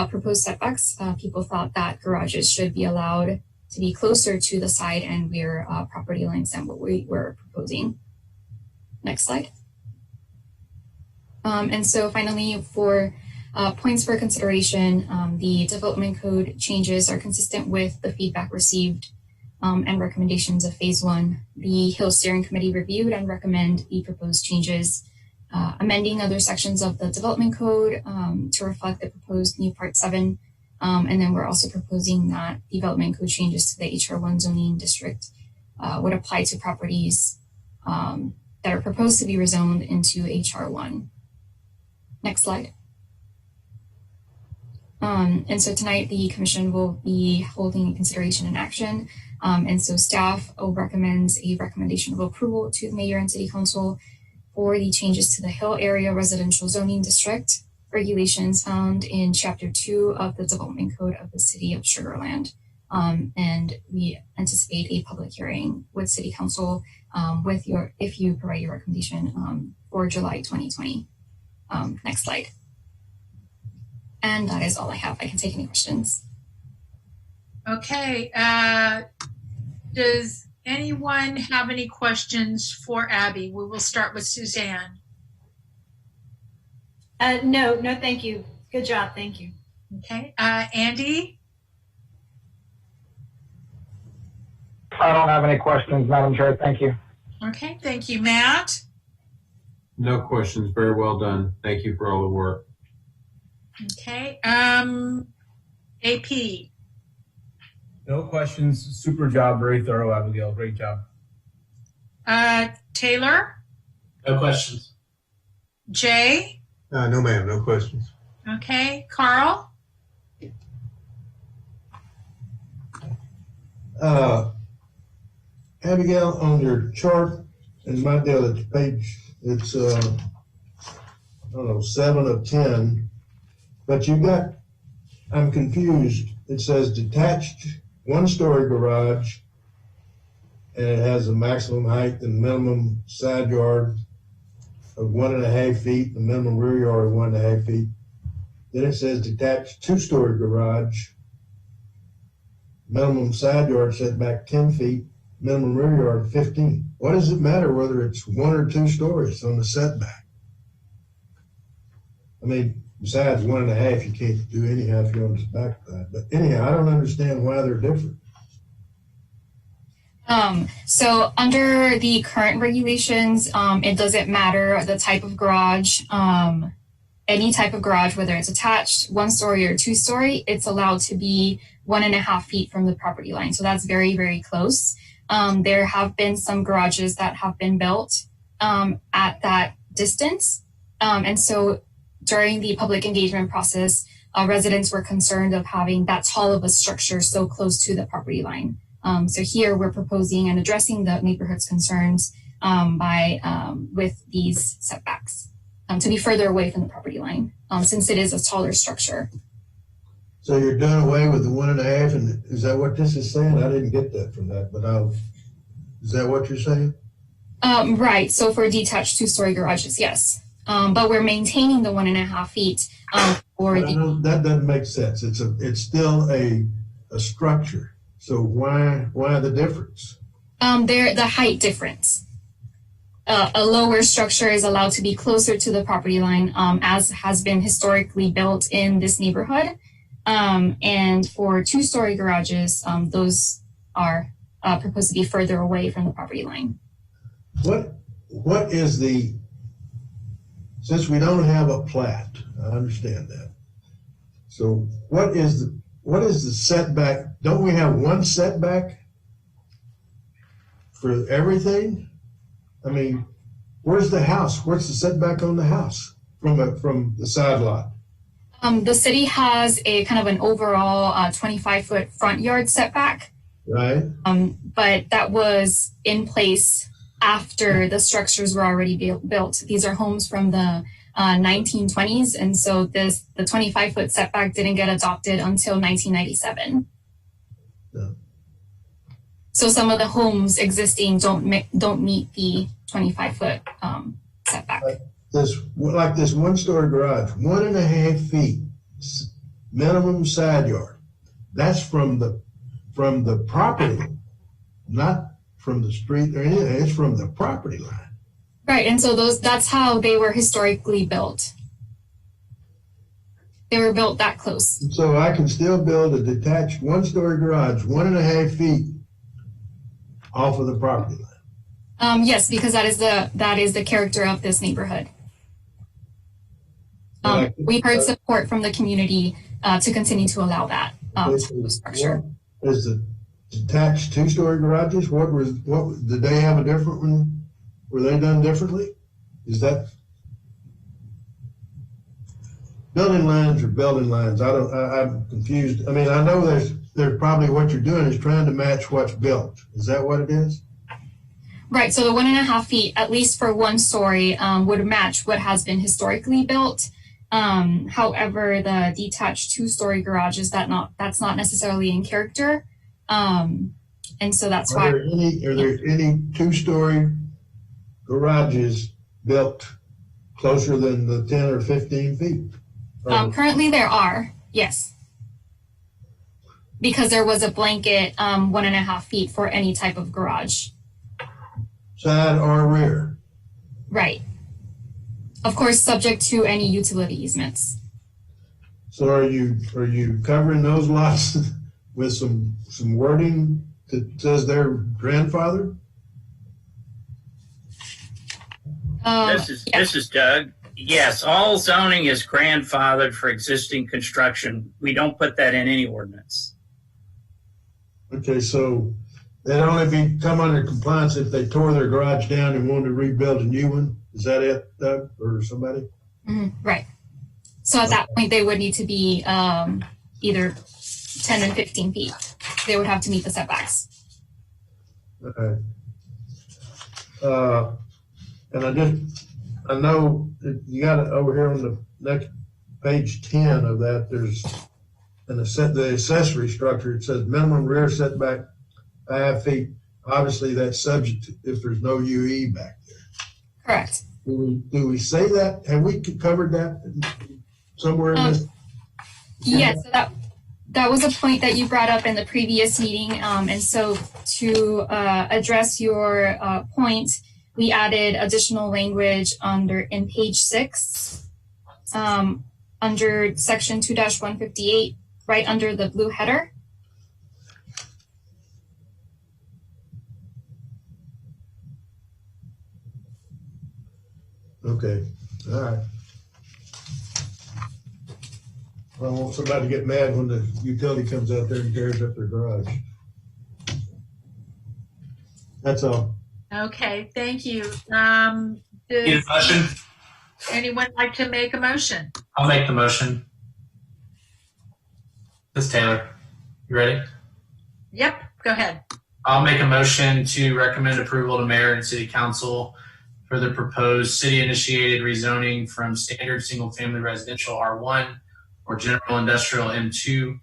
proposed setbacks. People thought that garages should be allowed to be closer to the side and rear property lines than what we were proposing. Next slide. And so finally, for points for consideration, the development code changes are consistent with the feedback received and recommendations of phase 1. The Hill Steering Committee reviewed and recommend the proposed changes, amending other sections of the development code to reflect the proposed new Part 7. And then we're also proposing that development code changes to the HR1 zoning district would apply to properties that are proposed to be rezoned into HR1. Next slide. And so tonight the commission will be holding consideration and action. And so staff recommends a recommendation of approval to the mayor and city council for the changes to the Hill Area Residential Zoning District regulations found in Chapter 2 of the Development Code of the City of Sugar Land. And we anticipate a public hearing with city council if you provide your recommendation for July 2020. Next slide. And that is all I have. I can take any questions. Okay. Does anyone have any questions for Abby? We will start with Suzanne. No, thank you. Good job. Thank you. Okay. Andy? I don't have any questions, Madam Chair. Thank you. Okay. Thank you. Matt? No questions. Very well done. Thank you for all the work. Okay. AP? No questions. Super job. Very thorough, Abigail. Great job. Taylor? No questions. Jay? No, ma'am. No questions. Okay. Carl? Abigail, on your chart, and my deal at the page, it's, 7 of 10, but you got, I'm confused. It says detached one-story garage, and it has a maximum height and minimum side yard of 1.5 feet, the minimum rear yard of 1.5 feet. Then it says detached two-story garage, minimum side yard setback 10 feet, minimum rear yard 15. What does it matter whether it's 1 or 2 stories on the setback? I mean, besides 1.5, you can't do anyhow if you're on the back side. But anyhow, I don't understand why they're different. So under the current regulations, it doesn't matter the type of garage. Any type of garage, whether it's attached, 1-story or 2-story, it's allowed to be 1.5 feet from the property line. So that's very, very close. There have been some garages that have been built at that distance. And so during the public engagement process, residents were concerned of having that tall of a structure so close to the property line. So here we're proposing and addressing the neighborhood's concerns with these setbacks to be further away from the property line, since it is a taller structure. So you're doing away with the 1.5, and is that what this is saying? I didn't get that from that, but is that what you're saying? Right. So for detached 2-story garages, yes. But we're maintaining the 1.5 feet for the. That doesn't make sense. It's still a structure. So why the difference? The height difference. a lower structure is allowed to be closer to the property line, as has been historically built in this neighborhood. And for two-story garages, those are proposed to be further away from the property line. What is the, since we don't have a plat, I understand that. So what is the setback? Don't we have one setback for everything? I mean, where's the house? Where's the setback on the house from the side lot? The city has a kind of an overall 25-foot front yard setback. Right. But that was in place after the structures were already built. These are homes from the 1920s, and so the 25-foot setback didn't get adopted until 1997. Yeah. So some of the homes existing don't meet the 25-foot setback. Like this one-story garage, 1.5 feet minimum side yard. That's from the property, not from the street or anything. It's from the property line. Right, and so that's how they were historically built. They were built that close. So I can still build a detached one-story garage 1.5 feet off of the property line. Yes, because that is the character of this neighborhood. We've heard support from the community to continue to allow that structure. Is the detached two-story garages? What did they have a different one? Were they done differently? Is that building lines or building lines? I'm confused. I mean, I know there's probably what you're doing is trying to match what's built. Is that what it is? Right. So the 1.5 feet, at least for one story, would match what has been historically built. However, the detached two-story garage is that's not necessarily in character. And so that's why. Are there any two-story garages built closer than the 10 or 15 feet? Currently there are, yes. Because there was a blanket 1.5 feet for any type of garage. Side or rear? Right. Of course, subject to any utility easements. So are you covering those lots with some wording that says they're grandfathered? This is Doug. Yes, all zoning is grandfathered for existing construction. We don't put that in any ordinance. Okay, so they'd only come under compliance if they tore their garage down and wanted to rebuild a new one. Is that it, Doug, or somebody? Mm-hmm, right. So at that point, they would need to be either 10 and 15 feet. They would have to meet the setbacks. Okay. And I know you got it over here on the next page 10 of that. There's the accessory structure. It says minimum rear setback 5 feet. Obviously, that's subject to if there's no UE back there. Correct. Do we say that? Have we covered that somewhere in this? Yes, so that was a point that you brought up in the previous meeting. And so to address your point, we added additional language in page 6, under section 2-158, right under the blue header. Okay, all right. I don't want somebody to get mad when the utility comes out there and tears up their garage. That's all. Okay, thank you. Need a motion? Anyone like to make a motion? I'll make the motion. This is Taylor. You ready? Yep, go ahead. I'll make a motion to recommend approval to mayor and city council for the proposed city-initiated rezoning from standard single-family residential R1 or general industrial M2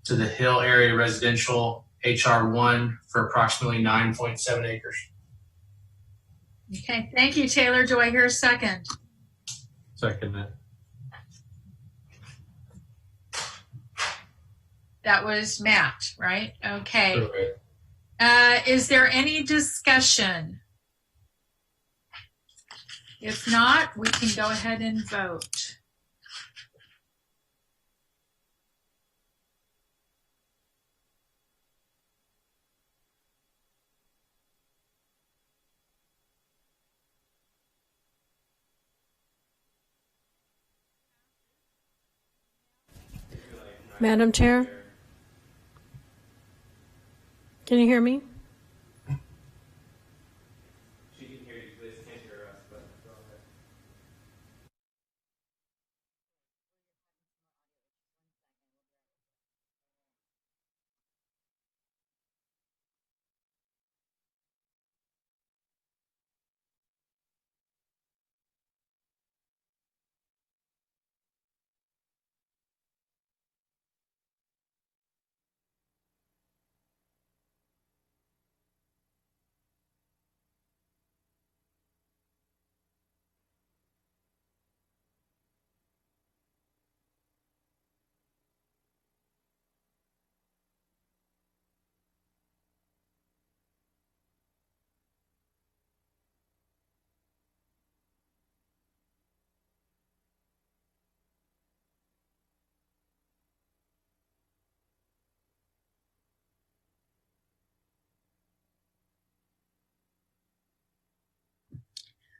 to the Hill Area Residential HR1 for approximately 9.7 acres. Okay, thank you, Taylor. Do I hear a second? Second that. That was Matt, right? Okay. Right. Is there any discussion? If not, we can go ahead and vote. Madam Chair? Can you hear me? She can hear you, Liz can't hear us, but go ahead.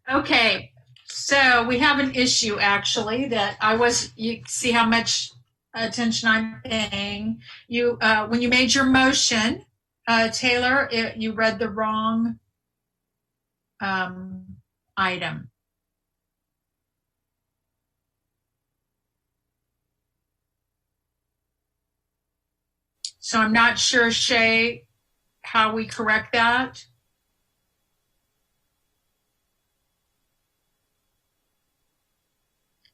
Okay, so we have an issue actually that you see how much attention I'm paying. You, when you made your motion, Taylor, you read the wrong item. So I'm not sure, Shay, how we correct that.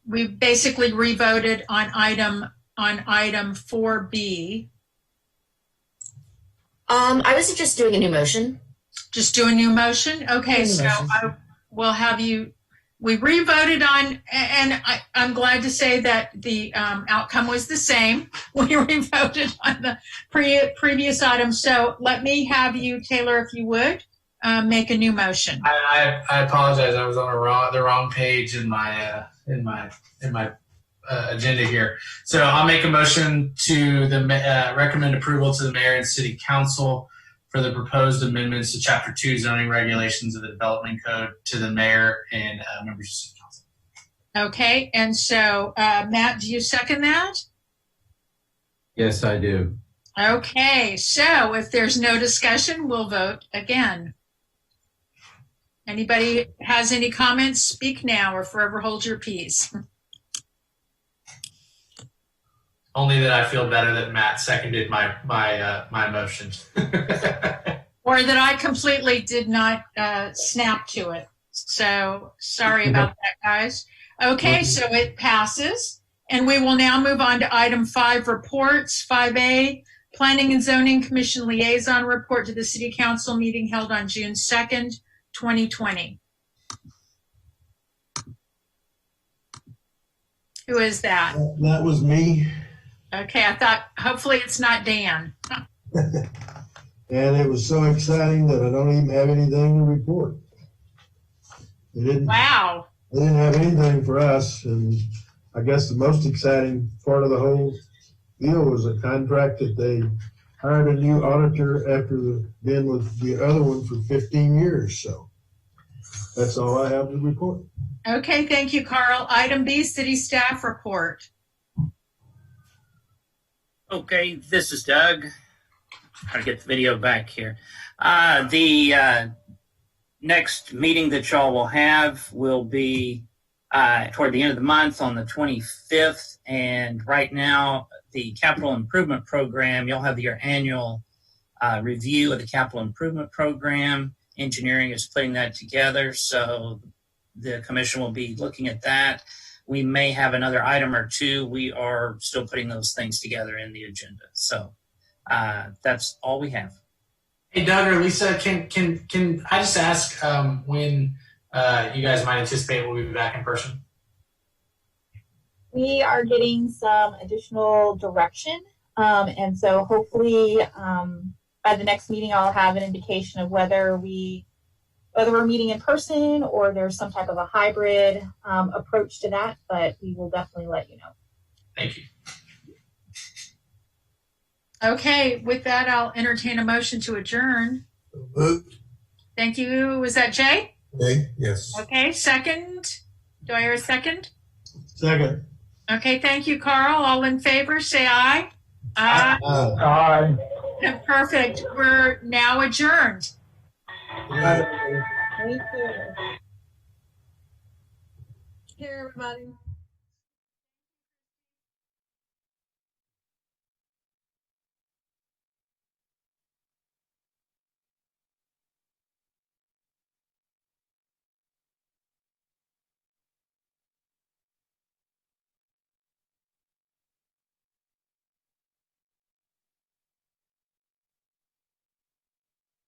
We basically revoted on item 4B. I was just doing a new motion. Just do a new motion? Okay, so I will have you, we revoted on, and I'm glad to say that the outcome was the same. We revoted on the previous item. So let me have you, Taylor, if you would, make a new motion. I apologize. I was on the wrong page in my agenda here. So I'll make a motion to recommend approval to the mayor and city council for the proposed amendments to Chapter 2 zoning regulations of the Development Code to the mayor and members of city council. Okay, and so Matt, do you second that? Yes, I do. Okay, so if there's no discussion, we'll vote again. Anybody has any comments, speak now or forever hold your peace. Only that I feel better that Matt seconded my motion. Or that I completely did not snap to it. So sorry about that, guys. Okay, so it passes. And we will now move on to item 5, reports. 5A, Planning and Zoning Commission Liaison Report to the City Council meeting held on June 2nd, 2020. Who is that? That was me. Okay, I thought hopefully it's not Dan. And it was so exciting that I don't even have anything to report. Wow. They didn't have anything for us, and I guess the most exciting part of the whole deal was a contract that they hired a new auditor after being with the other one for 15 years. So that's all I have to report. Okay, thank you, Carl. Item B, city staff report. Okay, this is Doug. Try to get the video back here. The next meeting that y'all will have will be toward the end of the month on the 25th. And right now, the capital improvement program, you'll have your annual review of the capital improvement program. Engineering is putting that together, so the commission will be looking at that. We may have another item or two. We are still putting those things together in the agenda. So that's all we have. Hey, Doug or Lisa, can I just ask when you guys might anticipate we'll be back in person? We are getting some additional direction. And so hopefully by the next meeting, I'll have an indication of whether we whether we're meeting in person or there's some type of a hybrid approach to that, but we will definitely let you know. Thank you. Okay, with that, I'll entertain a motion to adjourn. Moved. Thank you. Was that Jay? Okay, yes. Okay, second. Do I hear a second? Second. Okay, thank you, Carl. All in favor, say aye. Aye. Aye. Perfect. We're now adjourned. Thank you. Here, everybody.